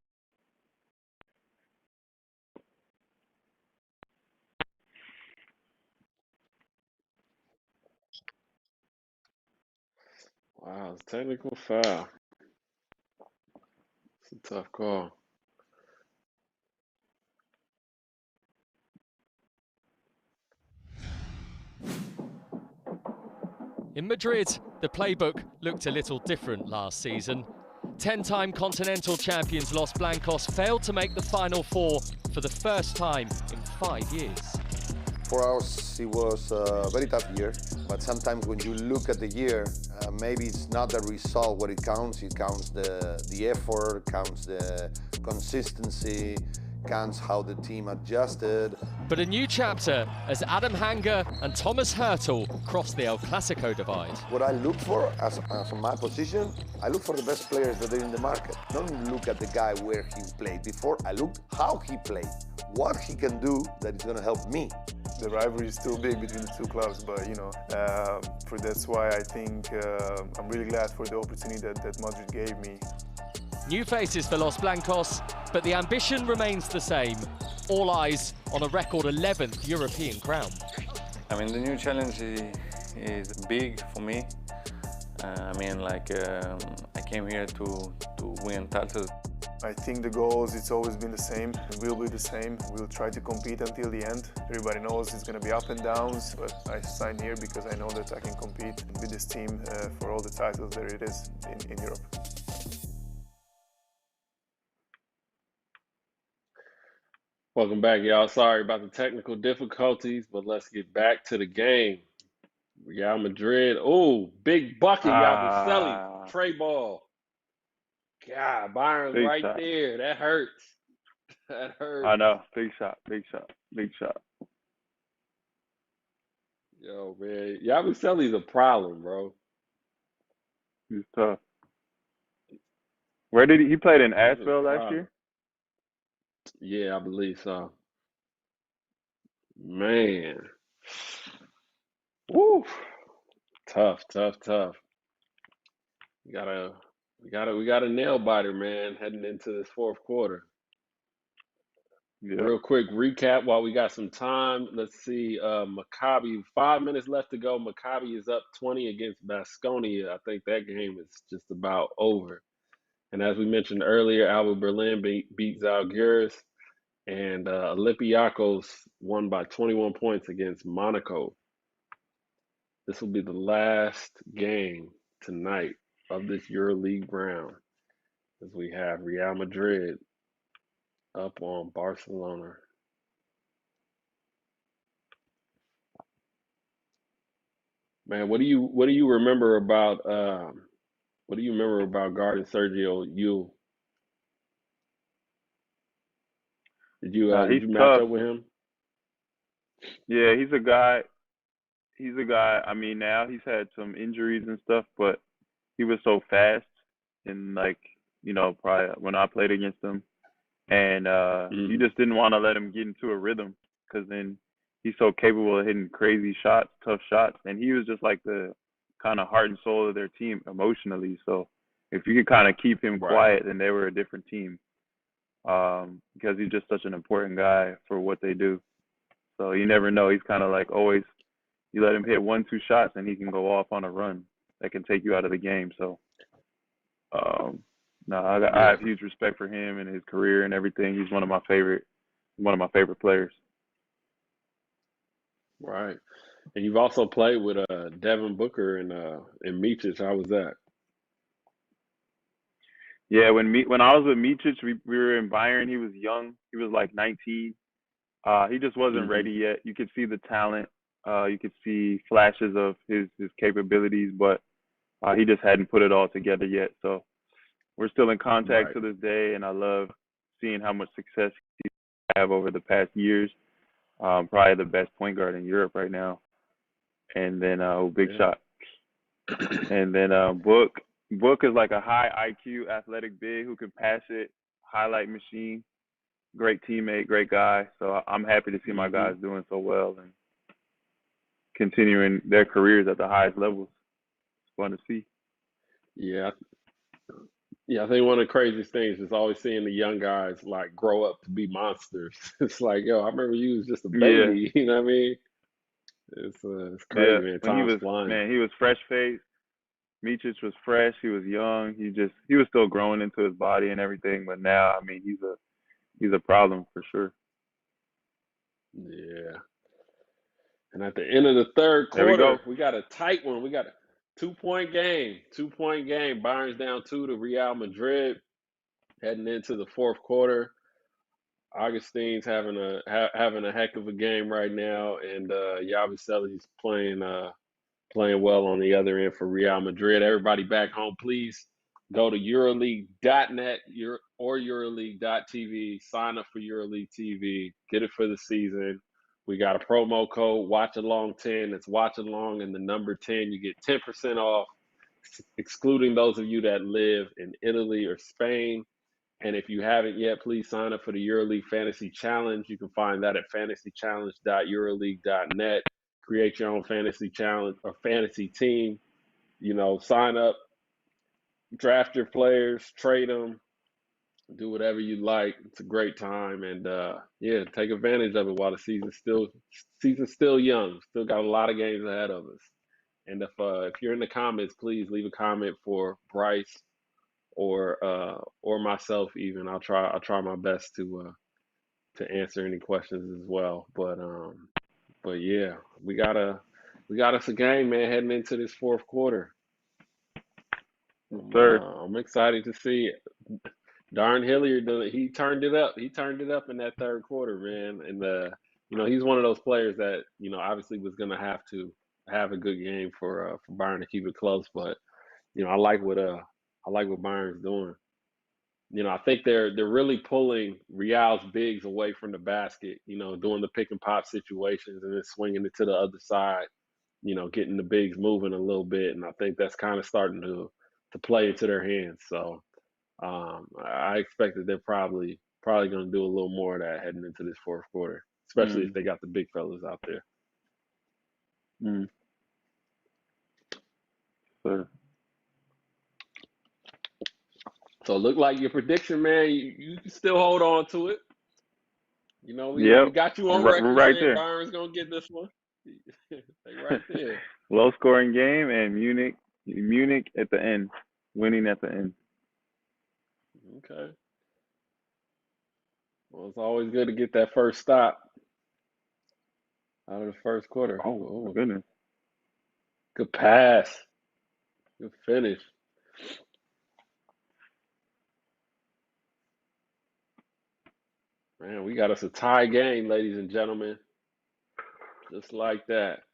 Wow, it's a technical foul. It's a tough call. In Madrid, the playbook looked a little different last season. 10-time continental champions Los Blancos failed to make the Final Four for the first time in 5 years. For us, it was a very tough year, but sometimes when you look at the year, maybe it's not the result what it counts. It counts the effort, counts the consistency, counts how the team adjusted. But a new chapter as Adam Hanger and Thomas Hurtel cross the El Clasico divide. What I look for, as my position, I look for the best players that are in the market. Don't look at the guy where he played before. I look how he played, what he can do that is going to help me. The rivalry is still big between the two clubs, but you know, that's why I think I'm really glad for the opportunity that Madrid gave me. New faces for Los Blancos, but the ambition remains the same. All eyes on a record 11th European crown. I mean, the new challenge is big for me. I mean, like, I came here to win titles. I think the goals, it's always been the same, and will be the same. We'll try to compete until the end. Everybody knows it's going to be up and downs, but I signed here because I know that I can compete with this team for all the titles there it is in Europe. Welcome back, y'all. Sorry about the technical difficulties, but let's get back to the game. Real Madrid. Oh, big bucket, Yabusele. Tray ball. God, Bayern's big right shot. there. That hurts. That hurts. I know. Big shot. Big shot. Big shot. Yo, man. Yabusele's a problem, bro. He's tough. Where did he played in Asheville last year? Yeah, I believe so. Man. Woo. Tough. We got a nail biter, man, heading into this fourth quarter. Yeah. Real quick recap while we got some time. Let's see. Maccabi, 5 minutes left to go. Maccabi is up 20 against Baskonia. I think that game is just about over. And as we mentioned earlier, Alba Berlin beat Zalgiris, and Olympiacos won by 21 points against Monaco. This will be the last game tonight of this EuroLeague round, as we have Real Madrid up on Barcelona. Man, what do you remember about guarding Sergio Yul? Did you match up with him? Yeah, he's a guy. I mean, now he's had some injuries and stuff, but he was so fast, and probably when I played against him, and you just didn't want to let him get into a rhythm, because then he's so capable of hitting crazy shots, tough shots, and he was just like the kind of heart and soul of their team emotionally. So if you could kind of keep him quiet, then they were a different team, because he's just such an important guy for what they do. So you never know. He's kind of like always, you let him hit 1-2 shots and he can go off on a run that can take you out of the game. So I have huge respect for him and his career and everything. He's one of my favorite players. Right. And you've also played with Devin Booker and Micic. How was that? Yeah, when I was with Micic, we were in Bayern. He was young. He was like 19. He just wasn't ready yet. You could see the talent. You could see flashes of his capabilities, but he just hadn't put it all together yet. So we're still in contact to this day, and I love seeing how much success he have over the past years. Probably the best point guard in Europe right now. And then big shot. And then Book is like a high IQ athletic big who can pass it, highlight machine. Great teammate, great guy. So I'm happy to see my guys doing so well and continuing their careers at the highest levels. It's fun to see. Yeah, I think one of the craziest things is always seeing the young guys like grow up to be monsters. It's like, yo, I remember you was just a baby. You know what I mean? It's crazy, man. Time's flying. Man, he was fresh faced. Micic was fresh. He was young. He was still growing into his body and everything. But now, I mean, he's a problem for sure. Yeah. And at the end of the third quarter, we got a tight one. We got a 2-point game. 2-point game. Bayern's down 2 to Real Madrid. Heading into the fourth quarter. Augustine's having a heck of a game right now, and Yabusele's playing well on the other end for Real Madrid. Everybody back home, please go to EuroLeague.net or EuroLeague.tv. Sign up for EuroLeague TV. Get it for the season. We got a promo code, Watchalong10. It's Watchalong and the number 10. You get 10% off, excluding those of you that live in Italy or Spain. And if you haven't yet, please sign up for the EuroLeague Fantasy Challenge. You can find that at fantasychallenge.euroleague.net. Create your own fantasy challenge or fantasy team. Sign up, draft your players, trade them, do whatever you like. It's a great time, and take advantage of it while the season's still young. Still got a lot of games ahead of us. And if you're in the comments, please leave a comment for Bryce or myself even. I'll try my best to answer any questions as well. But yeah, we got us a game, man, heading into this fourth quarter. Sir. I'm excited to see it. Darn Hilliard, he turned it up. He turned it up in that third quarter, man. And he's one of those players that obviously was going to have a good game for Bayern to keep it close. But I like what Bayern's doing. I think they're really pulling Real's bigs away from the basket. Doing the pick and pop situations and then swinging it to the other side. Getting the bigs moving a little bit, and I think that's kind of starting to play into their hands. So. I expect that they're probably going to do a little more of that heading into this fourth quarter, especially if they got the big fellas out there. Sure. So it looked like your prediction, man. You can still hold on to it. We got you on record right saying there. Bayern's going to get this one. They right there. Low scoring game and Munich at the end, winning at the end. Okay. Well, it's always good to get that first stop out of the first quarter. Oh, my goodness. Good pass. Good finish. Man, we got us a tie game, ladies and gentlemen. Just like that.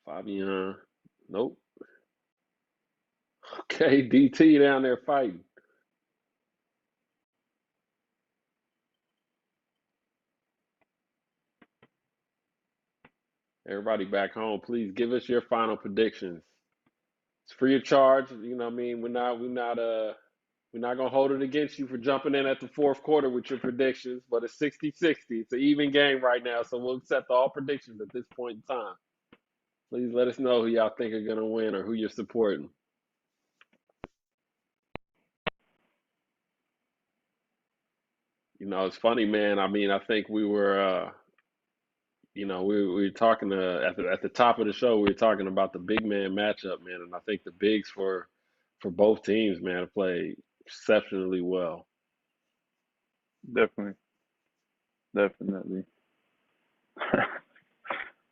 Fabian. Nope. Okay, DT down there fighting. Everybody back home, please give us your final predictions. It's free of charge. We're not gonna hold it against you for jumping in at the fourth quarter with your predictions, but it's 60-60. It's an even game right now, so we'll accept all predictions at this point in time. Please let us know who y'all think are gonna win or who you're supporting. It's funny, man. I think we were we were talking at the top of the show. We were talking about the big man matchup, man, and I think the bigs for both teams, man, have played exceptionally well. Definitely.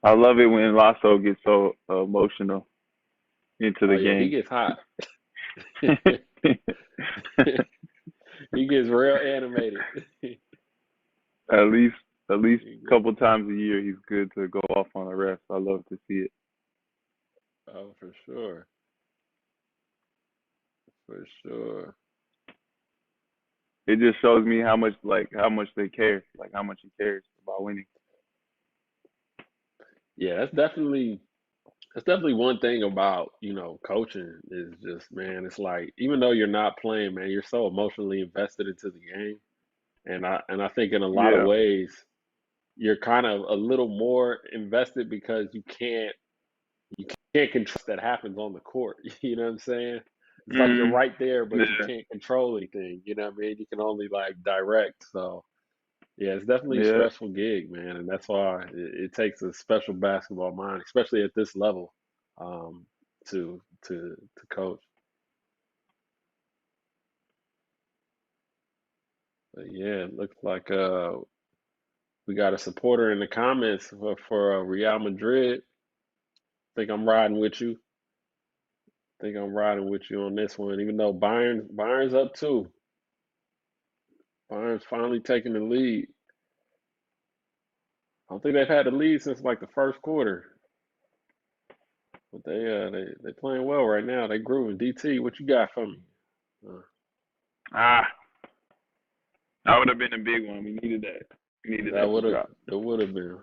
I love it when Lasso gets so emotional into the game. He gets hot. He gets real animated. At least a couple times a year, he's good to go off on the refs. I love to see it. Oh, for sure. For sure. It just shows me how much they care, like how much he cares about winning. Yeah, that's definitely one thing about, coaching is just, man, it's like, even though you're not playing, man, you're so emotionally invested into the game. And I think in a lot of ways, you're kind of a little more invested because you can't control that happens on the court. You know what I'm saying? It's like you're right there, but you can't control anything. You know what I mean? You can only direct. So yeah, it's definitely a stressful gig, man, and that's why it takes a special basketball mind, especially at this level, to coach. But yeah, it looks like we got a supporter in the comments for Real Madrid. I think I'm riding with you. On this one, even though Bayern's up too. Bayern's finally taking the lead. I don't think they've had the lead since the first quarter. But they playing well right now. They grooving. DT, what you got for me? That would have been a big one. We needed that. It would have been.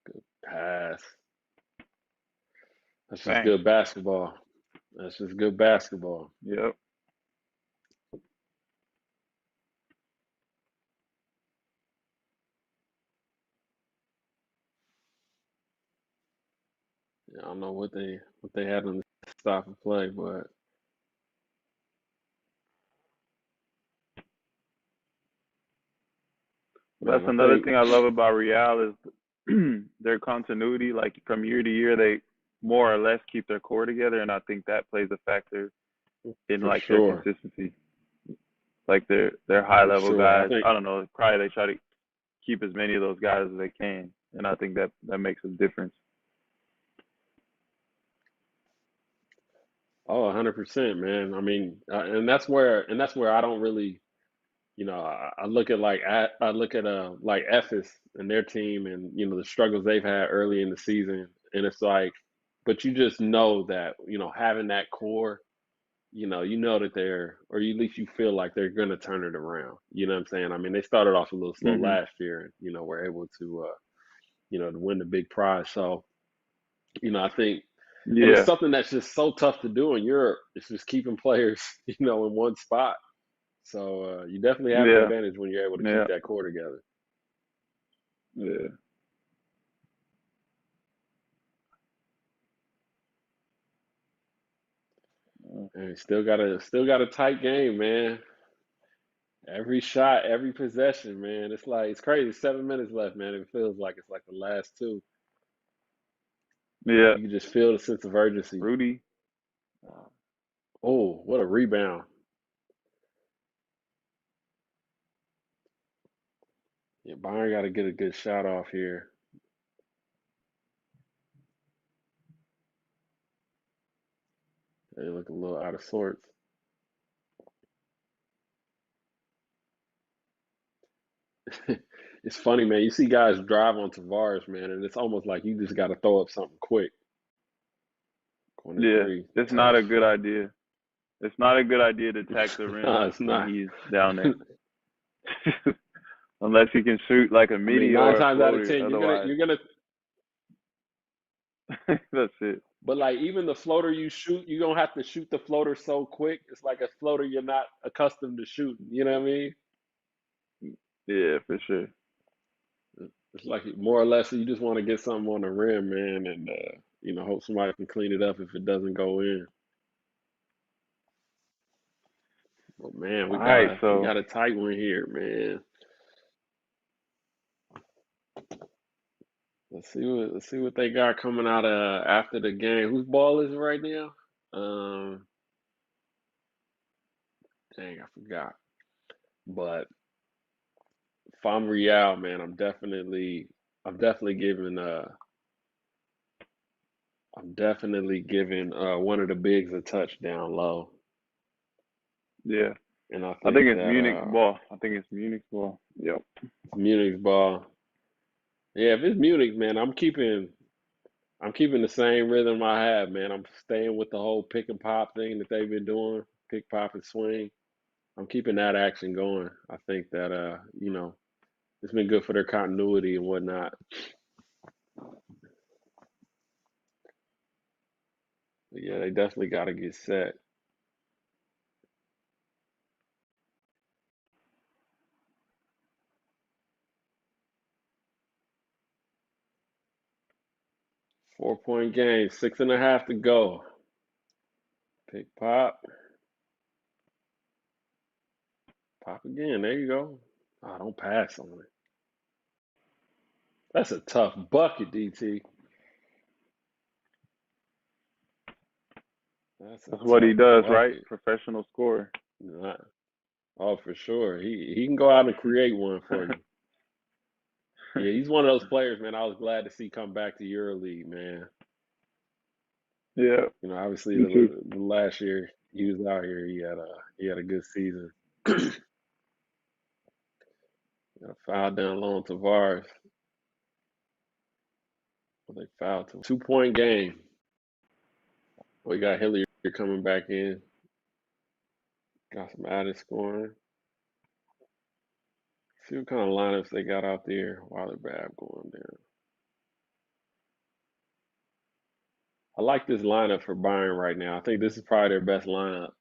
Good pass. That's just good basketball. Yep. I don't know what they had on the stop and play, but That's And I another think, thing I love about Real is their continuity. Like from year to year, they more or less keep their core together, and I think that plays a factor in for like their sure, consistency. Like they're high for level sure. I guys. think, I don't know. Probably they try to keep as many of those guys as they can, and I think that makes a difference. oh, 100%, man. I mean, and that's where I don't really, I look at like Ephes and their team, and the struggles they've had early in the season, and it's like, but you just know that having that core, that or at least you feel like they're gonna turn it around. You know what I'm saying? I mean, they started off a little slow Hmm. last year, and were able to to win the big prize. So I think, and it's Yeah, something that's just so tough to do in Europe. It's just keeping players, in one spot. So you definitely have an yeah, advantage when you're able to keep yeah, that core together. yeah. And still got a tight game, man. Every shot, every possession, man. It's crazy. 7 minutes left, man. It feels like it's like the last two. Yeah. You can just feel the sense of urgency. Rudy. Oh, what a rebound. Yeah, Bayern got to get a good shot off here. They look a little out of sorts. It's funny, man. You see guys drive on Tavares, man, and it's almost like you just got to throw up something quick. Corner Yeah, three, it's not tough. a good idea. It's not a good idea to attack the No, rim it's when not. he's down there, unless he can shoot like a I mean, midi nine or a times out of floater. 10, Otherwise, you're gonna. that's it. But like even the floater you shoot, you're gonna have to shoot the floater so quick. It's like a floater you're not accustomed to shooting. You know what I mean? Yeah, for sure. It's like more or less you just want to get something on the rim, man, and hope somebody can clean it up if it doesn't go in. But man, we All got right, a we so got a tight one here, man. Let's see what they got coming out after the game. Whose ball is it right now? Dang, I forgot. But if I'm Real, man, I'm definitely giving one of the bigs a touchdown low. yeah, And I I think think it's that Munich's ball. I think it's Munich's ball. Yep. Munich's ball. Yeah, if it's Munich, man, I'm keeping the same rhythm I have, man. I'm staying with the whole pick and pop thing that they've been doing, pick, pop, and swing. I'm keeping that action going. I think that it's been good for their continuity and whatnot. But yeah, they definitely got to get set. Four-point game, 6.5 to go. Pick, pop, pop again. There you go. Oh, don't pass on it. That's a tough bucket, DT. That's a That's what he tough does, right? bucket. Professional scorer. Nah. Oh, for sure. He can go out and create one for you. Yeah, he's one of those players, man. I was glad to see come back to EuroLeague, man. Yeah, Obviously me too. the last year he was out here, he had a good season. Got a foul down low on Tavares. Well, they fouled him. 2-point game. We got Hilliard coming back in. Got some added scoring. See what kind of lineups they got out there. Wilder Bab going down. I like this lineup for Bayern right now. I think this is probably their best lineup.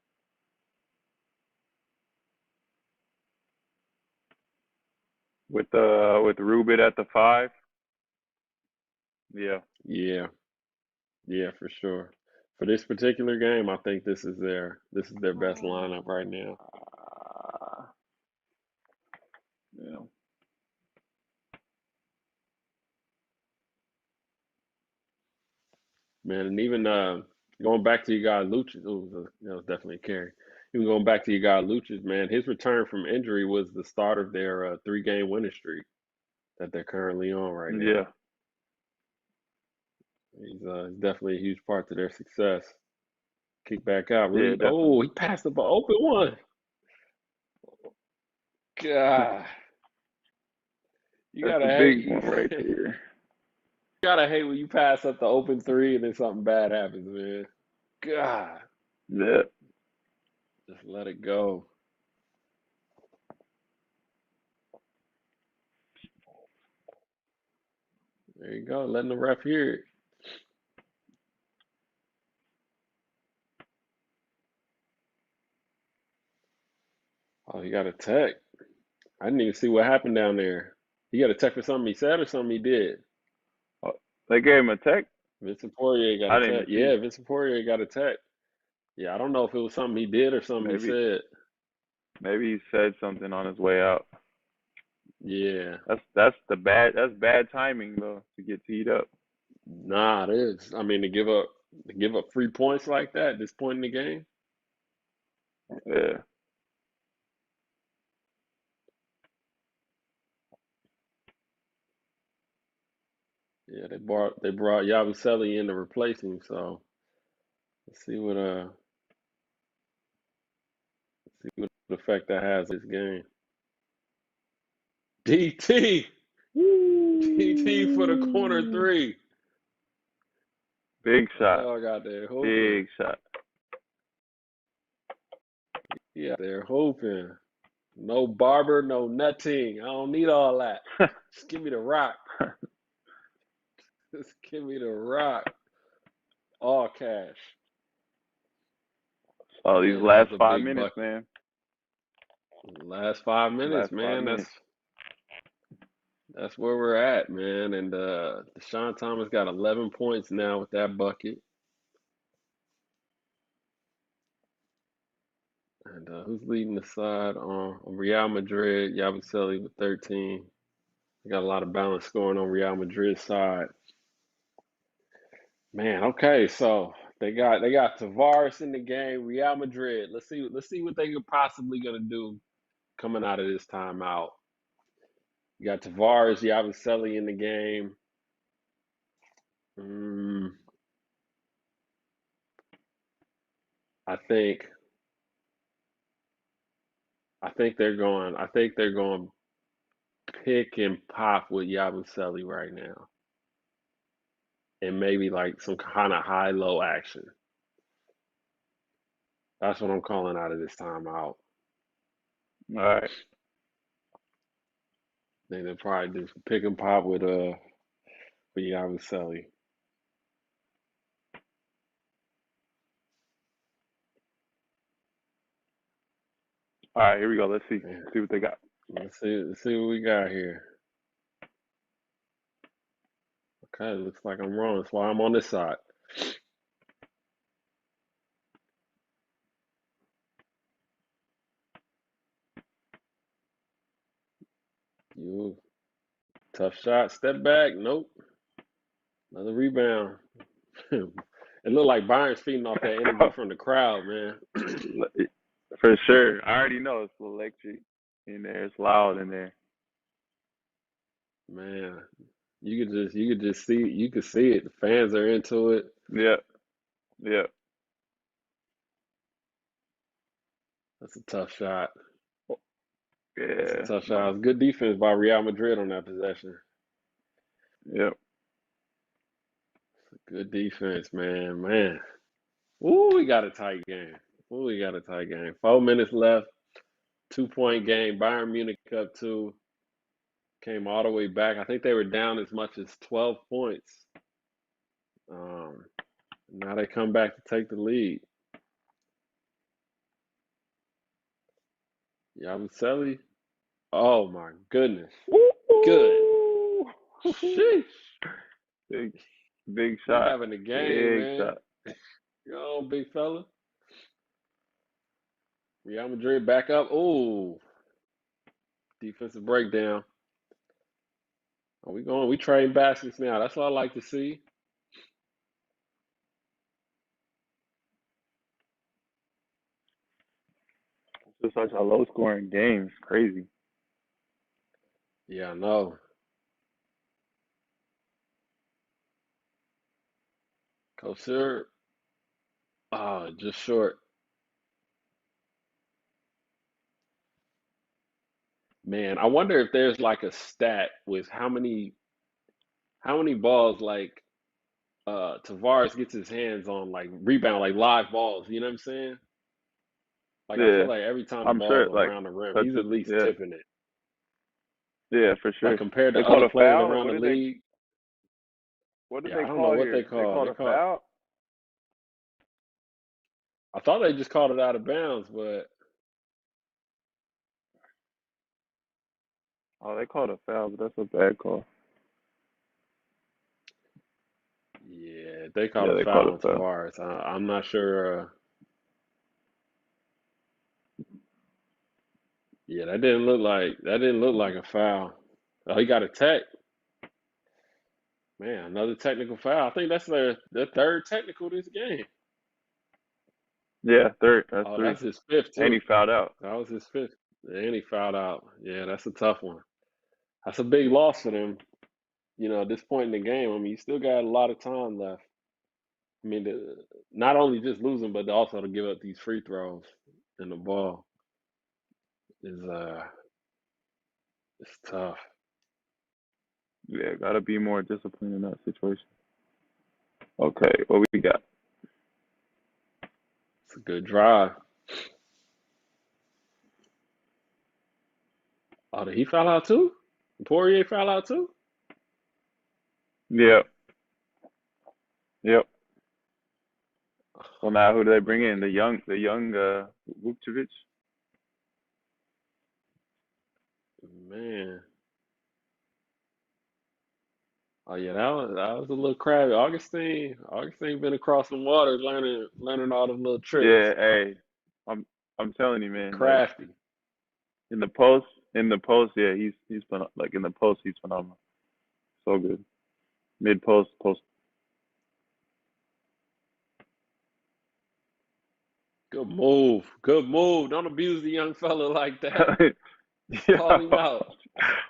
With Rubit at the 5. Yeah. Yeah, for sure. For this particular game, I think this is their best lineup right now. Yeah. man. And even going back to your guy Lucic, that was definitely a carry. Even going back to your guy Lucic, man, his return from injury was the start of their 3-game winning streak that they're currently on right now. Yeah. He's definitely a huge part to their success. Kick back out. Yeah, Really, definitely. he passed the ball. Open one. God. That's a big one right there. You gotta hate when you pass up the open three and then something bad happens, man. God. Yeah. Just let it go. There you go. Letting the ref hear it. Oh, he got a tech. I didn't even see what happened down there. He got a tech for something he said or something he did. Oh, they gave him a tech? Vincent Poirier got a tech. Yeah, Vincent Poirier got a tech. Yeah, I don't know if it was something he did or something he said. Maybe he said something on his way out. Yeah. That's bad timing though to get teed up. Nah, it is. I mean, to give up 3 points like that at this point in the game. Yeah. Yeah, they brought Yabusele in to replace him, so let's see what effect that has this game. DT for the corner three. Big shot. Oh, got there hooping. Big shot. Yeah, they're hoping. No barber, no nothing. I don't need all that. Just give me the rock. Just give me the rock. All cash. Oh, these last 5 minutes, man. Last 5 minutes, man. That's where we're at, man. And Deshaun Thomas got 11 points now with that bucket. And who's leading the side on Real Madrid? Yabusele with 13. We got a lot of balance scoring on Real Madrid's side. Man, okay, so they got Tavares in the game. Real Madrid. Let's see what they could possibly gonna do coming out of this timeout. You got Tavares, Yabusele in the game. I think they're going pick and pop with Yabusele right now. And maybe like some kind of high-low action. That's what I'm calling out of this timeout. All right. I think they'll probably do some pick and pop with Yabusele. All right, here we go. Let's see. Let's see what they got. Let's see what we got here. Okay, looks like I'm wrong. That's why I'm on this side. Tough shot. Step back. Nope. Another rebound. It looked like Bayern's feeding off that energy from the crowd, man. For sure. I already know it's electric in there. It's loud in there. Man, you could just see it. The fans are into it. Yeah. Yeah. That's a tough shot. Yeah. That's a tough shot. It was good defense by Real Madrid on that possession. Yep. Good defense, man. Ooh, we got a tight game. 4 minutes left. 2-point game. Bayern Munich up 2. Came all the way back. I think they were down as much as 12 points. Now they come back to take the lead. Yabusele. Oh my goodness. Good. Sheesh. Big shot. Having a game, man. Shot. Go on, big fella. Real Madrid back up. Ooh. Defensive breakdown. Are we going? We trading baskets now. That's what I like to see. was such a low-scoring game. It's crazy. Yeah, I know. Kosir, just short. Man, I wonder if there's like a stat with how many balls like Tavares gets his hands on, like rebound, like live balls. You know what I'm saying? Like I feel Yeah, like every time the I'm sure ball's it like around the rim, he's touches. at least Yeah, tipping it. yeah, for Like sure. compared to They called other a players foul. around the league. What did Yeah, they I don't know call what they here? They call. called a foul. I thought they just called it out of bounds, but Oh, they called a foul, but that's a bad call. yeah, they called Yeah, a they called foul a on foul. Tavares. I'm not sure. Yeah, that didn't look like a foul. Oh, he got a tech. Man, another technical foul. I think that's their third technical this game. Yeah, third. That's Oh, three. that's his fifth And he too. fouled out. That was his fifth. And he fouled out. Yeah, that's a tough one. That's a big loss for them. At this point in the game, I mean, you still got a lot of time left. I mean, not only just losing, but also to give up these free throws and the ball is it's tough. Yeah, gotta be more disciplined in that situation. Okay, what we got? It's a good drive. Oh, did he foul out too? Poirier foul out too? Yep. Yep. So now who do they bring in? The young Vukcevic? Man. Oh yeah, that was a little crabby. Augustine been across some waters learning all them little tricks. Yeah, hey. I'm telling you, man, like Crafty. in the post, yeah, he's been like in the post he's phenomenal. So good. Mid post. Good move. Good move. Don't abuse the young fella like that. Call him out.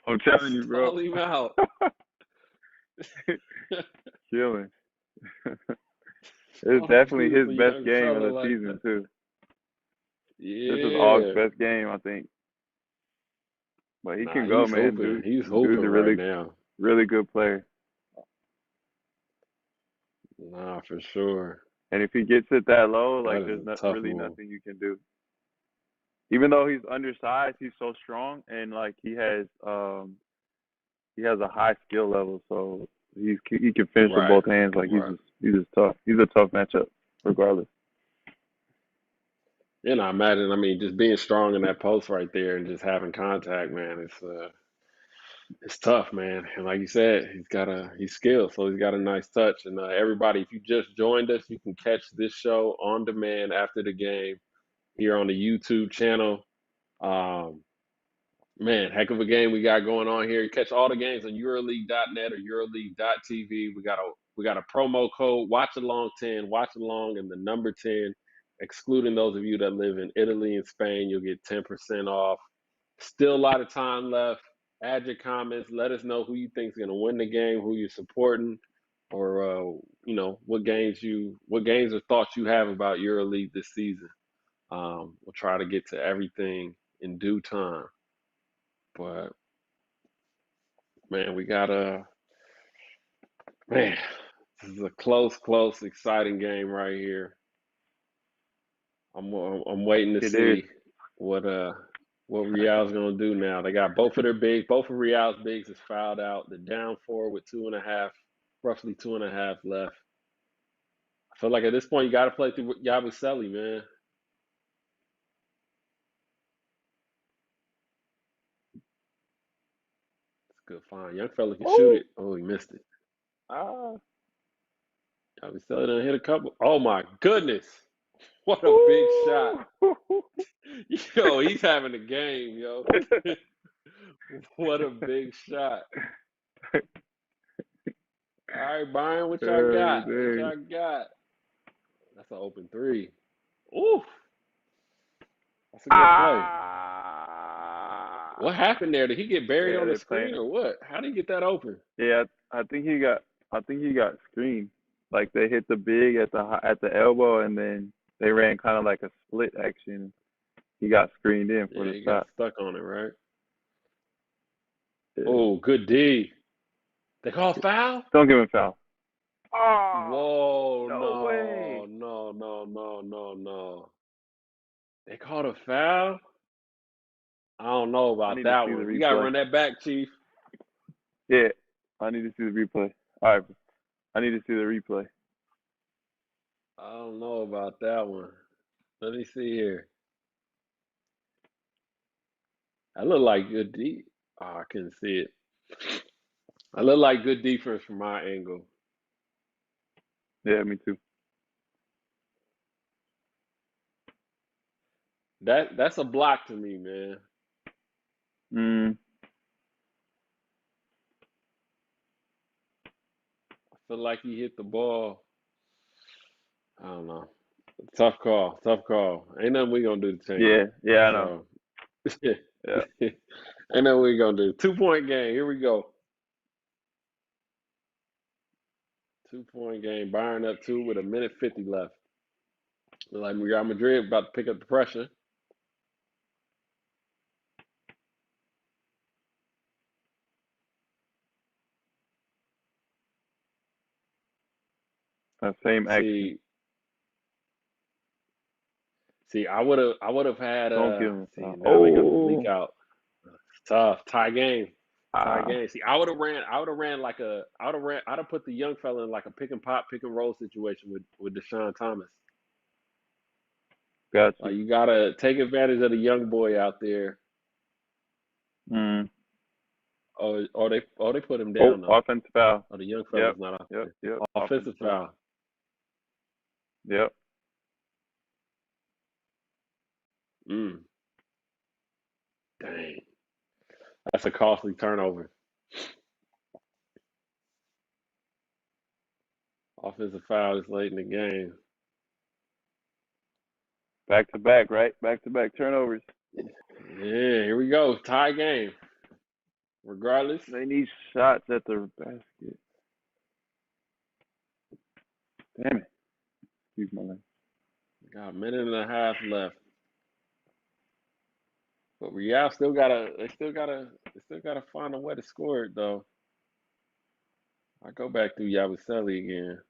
I'm telling you, bro. Call him out. Killing. It's Don't definitely abuse his the best young game of fella the like season that. too. This is Aug's Yeah. best game, I think. But he Nah, can go, he's man. hooping. He's Dude's hooping a right now. really good player. Nah, for sure. And if he gets it that low, That like is there's a tough really move. nothing you can do. Even though he's undersized, he's so strong, and like he has a high skill level, so he can finish with Right. both hands. Like Right. he's just tough. He's a tough matchup, regardless. And I imagine, I mean, just being strong in that post right there and just having contact, man, it's tough, man. And like you said, he's skilled, so he's got a nice touch. And everybody, if you just joined us, you can catch this show on demand after the game here on the YouTube channel. Man, heck of a game we got going on here. You catch all the games on EuroLeague.net or EuroLeague.tv. We got a promo code Watchalong10, Watchalong and the number 10, excluding those of you that live in Italy and Spain. You'll get 10% off. Still a lot of time left. Add your comments. Let us know who you think is going to win the game, who you're supporting, or what games or thoughts you have about EuroLeague this season. We'll try to get to everything in due time. But man, this is a close, exciting game right here. I'm waiting to see what Real's gonna do now. They got both of Real's bigs is fouled out. They're down 4 with roughly 2.5 left. I feel like at this point you got to play through Yabusele, man. It's a good find. Young fella can shoot it. Oh, he missed it. Yabusele done hit a couple. Oh my goodness. What a big shot. Yo, he's having a game, yo. What a big shot. All right, Bayern, what y'all got? That's an open 3. Oof. That's a good play. What happened there? Did he get buried Yeah, on the they're screen playing. or what? How did he get that open? Yeah, I think he got screened. Like they hit the big at the elbow, and then they ran kind of like a split action. He got screened in for Yeah, the he got shot. stuck on it, right? Yeah. Oh, good D. They call foul? Don't give him a foul. Whoa, No way. no. They called a foul? I don't know I about need to that see the one. You got to replay. run that back, Chief. Yeah, I need to see the replay. All right, I need to see the replay. I don't know about that one. Let me see here. I look like good D. Oh, I couldn't see it. I look like good defense from my angle. Yeah, me too. That's a block to me, man. I feel like he hit the ball. I don't know. Tough call. Ain't nothing we gonna do to change it. Yeah, I know. So, Yeah. ain't nothing we gonna do. 2-point game. Here we go. 2-point game. Bayern up 2 with 1:50 left. Look like Real Madrid about to pick up the pressure. That same action. See, I would have had Don't give him a foul. now they got the leak out. Tough. Tie game. See, I'd have put the young fella in like a pick and pop, pick and roll situation with Deshaun Thomas. Gotcha. Like you gotta take advantage of the young boy out there. Oh, they put him down though. Offensive foul. Oh, the young fella's not out there. Yep. Offensive foul. Yep. Dang. That's a costly turnover. Offensive foul is late in the game. Back to back, right? Back to back turnovers. Yeah, here we go. Tie game. Regardless. They need shots at the basket. Damn it. Excuse my language. Got a minute and a half left. But Real still gotta find a way to score it though. I go back through Yabusele again.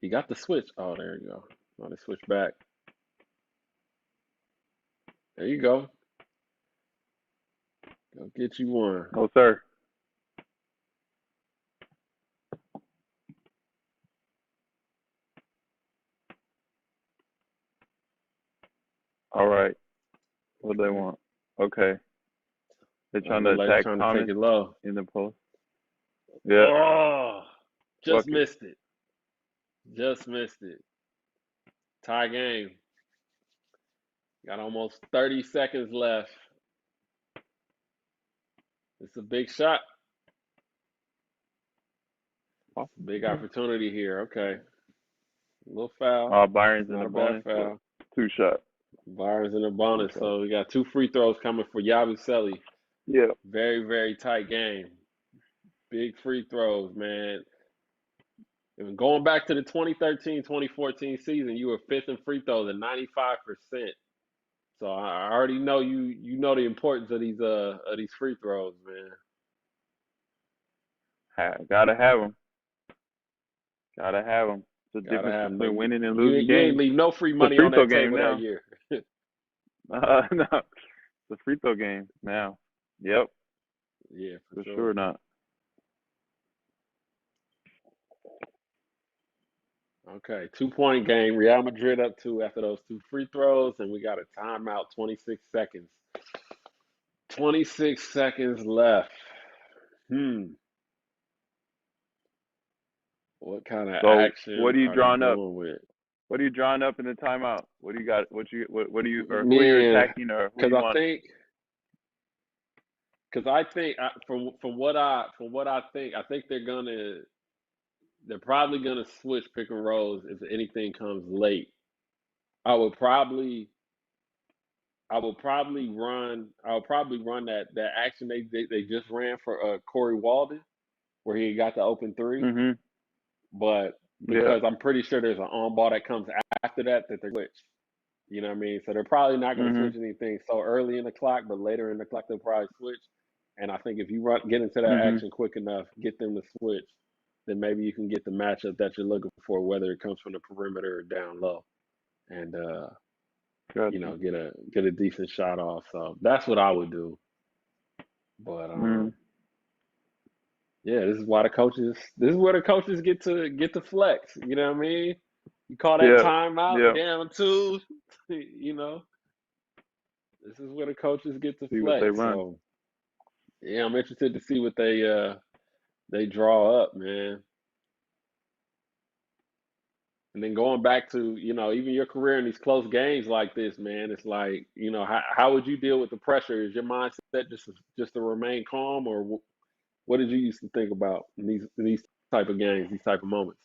He got the switch. Oh, there you go. Oh, they switch back. There you go. Go get you one. No, sir. All right. What do they want? Okay. They're trying to attack Thomas take it low in the post. Yeah. Oh, just missed it. Just missed it. Tie game. Got almost 30 seconds left. It's a big shot. Big opportunity here. Okay. A little foul. Bayern's in Not the a bonus. bad foul. 2 shots. Bayern's in the bonus. So we got 2 free throws coming for Yabusele. Yeah. Very, very tight game. Big free throws, man. And going back to the 2013-2014 season, you were 5th in free throws at 95%. So I already know you know the importance of these free throws, man. Gotta have them. Gotta have them. It's the difference between winning and losing games. You ain't leave no free money on that table that year. No, it's a free throw game now. Yep. Yeah, for sure not. Okay, 2-point game. Real Madrid up 2 after those 2 free throws, and we got a timeout. 26 seconds. 26 seconds left. What kind of action? What are you drawing up? With? What are you drawing up in the timeout? What do you got? What are you or who are you attacking or who you want? Because I think from what I think they're gonna they're probably gonna switch pick and rolls if anything comes late. I would probably run that action they just ran for Corey Walden where he got the open three. Mhm. But Yeah. because I'm pretty sure there's an on ball that comes after that they're switch. You know what I mean? So they're probably not going to Mhm. switch anything so early in the clock, but later in the clock they'll probably switch. And I think if you get into that Mhm. action quick enough, get them to switch, then maybe you can get the matchup that you're looking for, whether it comes from the perimeter or down low, and Gotcha. get a decent shot off. So that's what I would do. But Mhm. yeah, this is why the coaches. This is where the coaches get to flex. You know what I mean? You call that Yeah. timeout Yeah. down two. You know, this is where the coaches get to See what they flex. run. So yeah, I'm interested to see what they draw up, man. And then going back to even your career in these close games like this, man, it's like how would you deal with the pressure? Is your mindset just to remain calm, or what did you used to think about in these type of games, these type of moments?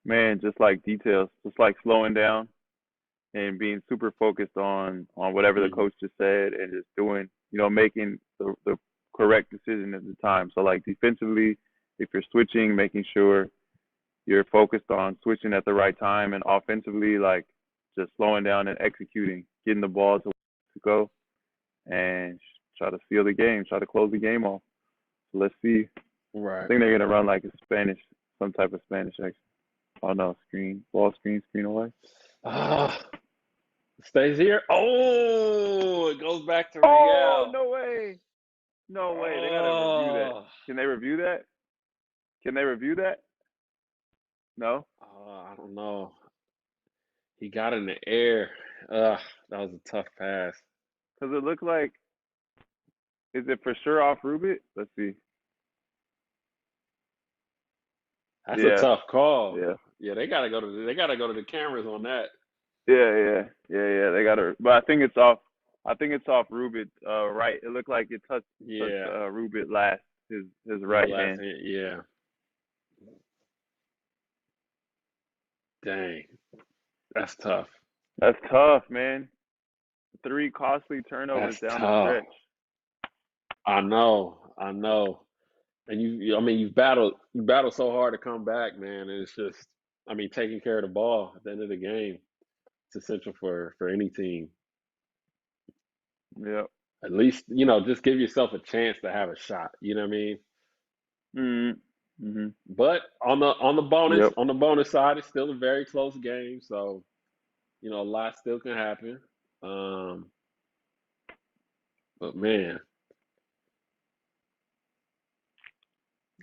Man, just like details, just like slowing down and being super focused on whatever the Hmm. coach just said and just doing, making the correct decision at the time. So like defensively, if you're switching, making sure you're focused on switching at the right time, and offensively, like just slowing down and executing, getting the ball to go, and try to seal the game, try to close the game off. So let's see. I Right. think they're gonna run like a Spanish, some type of Spanish action. Oh no, screen away. Ah, stays here. Oh, it goes back to Oh, Real. no way. No way. They gotta review that. Oh, Can they review that? Can they review that? No? I don't know. He got in the air. Ugh, that was a tough pass. Because it looked like, is it for sure off Rubit? Let's see. That's a Yeah. tough call. Yeah. Yeah, they gotta go to the cameras on that. Yeah. They gotta, but I think it's off. I think it's off Rubit, right. It looked like it touched Yeah, Rubit last, his his right last hand. hand. Yeah, dang, that's tough. That's tough, man. 3 costly turnovers That's down the tough. stretch. I know. And I mean, you battled so hard to come back, man. And it's just, I mean, taking care of the ball at the end of the game. It's essential for any team. Yeah. At least, just give yourself a chance to have a shot. You know what I mean? Mhm. But Yep. on the bonus side, it's still a very close game. So, a lot still can happen. Um, but man,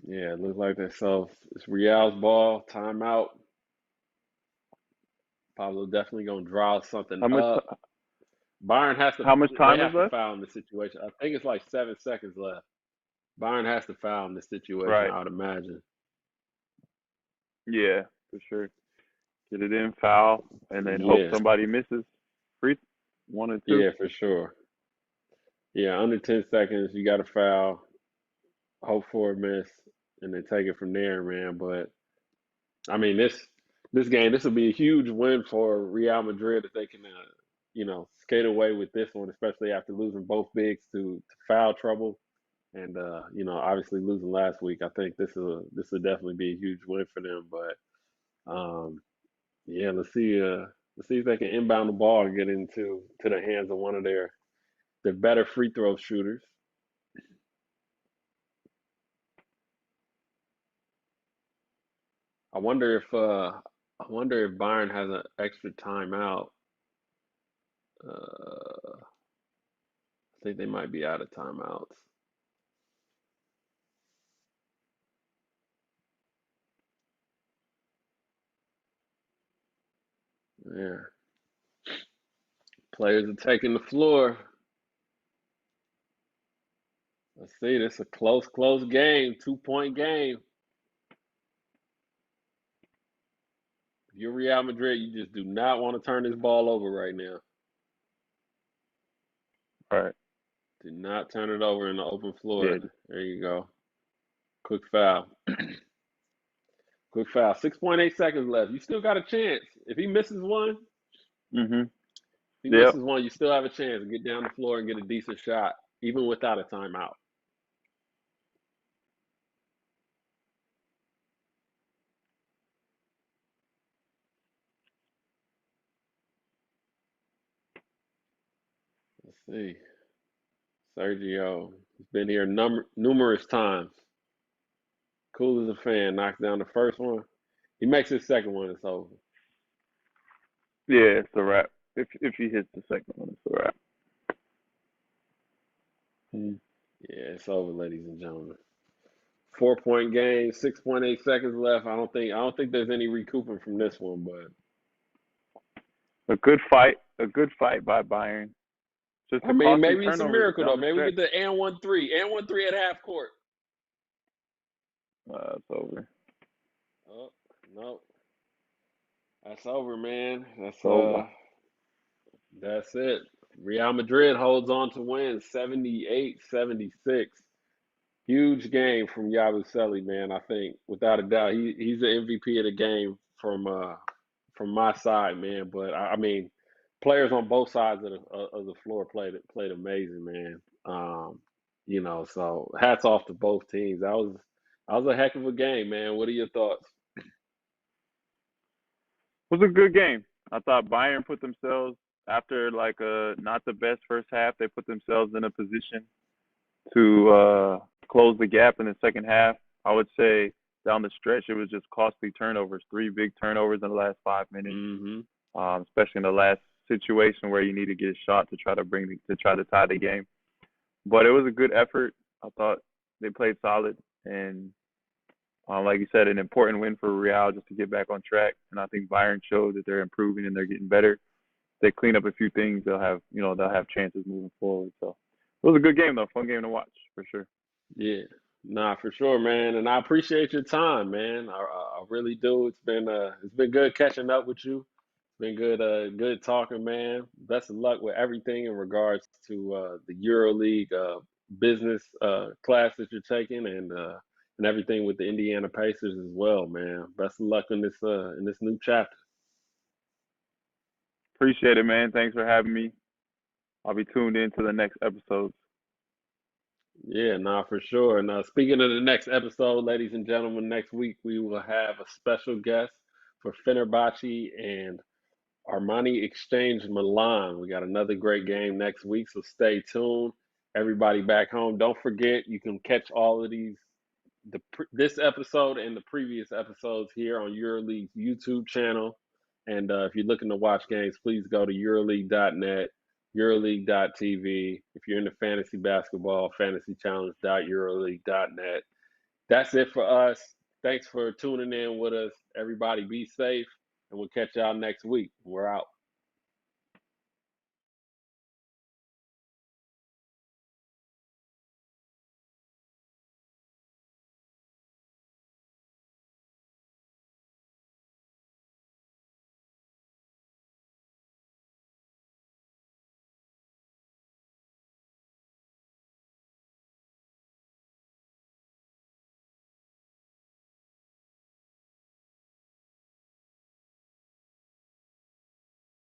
yeah, it looks like that. So it's Real's ball, timeout. Pablo definitely gonna draw something How much up. Bayern has to how much they time is have to left? foul in this situation. I think it's like 7 seconds left. Bayern has to foul in this situation, Right. I would imagine. Yeah, for sure. Get it in, foul, and then hope Yeah, somebody misses. Free 1 or 2. yeah, for sure. Yeah, under 10 seconds, you got to foul, hope for a miss, and then take it from there, man. But I mean, this game, this will be a huge win for Real Madrid if they can, skate away with this one, especially after losing both bigs to foul trouble. And obviously losing last week, I think this will definitely be a huge win for them. But yeah, let's see if they can inbound the ball and get into the hands of one of their better free throw shooters. I wonder if Bayern has an extra timeout. I think they might be out of timeouts. Yeah, players are taking the floor. Let's see. This is a close game, 2-point game. If you're Real Madrid, you just do not want to turn this ball over right now. All right. Do not turn it over in the open floor. Yeah. There you go. Quick foul. Quick foul. 6.8 seconds left. You still got a chance. If he misses one, Mhm. if he Yep. misses one, you still have a chance to get down the floor and get a decent shot, even without a timeout. Let's see. Sergio, he's been here numerous times. Cool as a fan. Knocks down the first one. He makes his second one. It's over. Yeah, it's a wrap. If he hits the second one, it's a wrap. Yeah, it's over, ladies and gentlemen. 4-point game, 6.8 seconds left. I don't think there's any recouping from this one, but A good fight by Bayern. Just I mean, costly maybe it's a turnovers miracle though. down the Maybe we stretch. get the and 1-3 at half court. It's over. Oh no, that's over, man. It's over. That's it. Real Madrid holds on to win 78-76. Huge game from Yabusele, man. I think without a doubt, he's the MVP of the game from my side, man. But I mean, players on both sides of the floor played amazing, man. So hats off to both teams. That was a heck of a game, man. What are your thoughts? It was a good game. I thought Bayern put themselves after not the best first half. They put themselves in a position to close the gap in the second half. I would say down the stretch, it was just costly turnovers. 3 big turnovers in the last 5 minutes, especially in the last situation where you need to get a shot to try to tie the game. But it was a good effort. I thought they played solid, and like you said, an important win for Real just to get back on track. And I think Bayern showed that they're improving and they're getting better. If they clean up a few things, they'll have chances moving forward. So it was a good game though, fun game to watch for sure. Yeah, nah, for sure, man. And I appreciate your time, man. I really do. It's been good catching up with you. It's been good talking, man. Best of luck with everything in regards to the EuroLeague business class that you're taking, and everything with the Indiana Pacers as well, man. Best of luck in this new chapter. Appreciate it, man. Thanks for having me. I'll be tuned in to the next episodes. Yeah, nah, for sure. And speaking of the next episode, ladies and gentlemen, next week we will have a special guest for Fenerbahce and Armani Exchange Milan. We got another great game next week, so stay tuned. Everybody back home, don't forget you can catch all of this episode and the previous episodes here on EuroLeague's YouTube channel. And if you're looking to watch games, please go to EuroLeague.net, EuroLeague.tv. If you're into fantasy basketball, fantasychallenge.EuroLeague.net. That's it for us. Thanks for tuning in with us. Everybody be safe, and we'll catch y'all next week. We're out.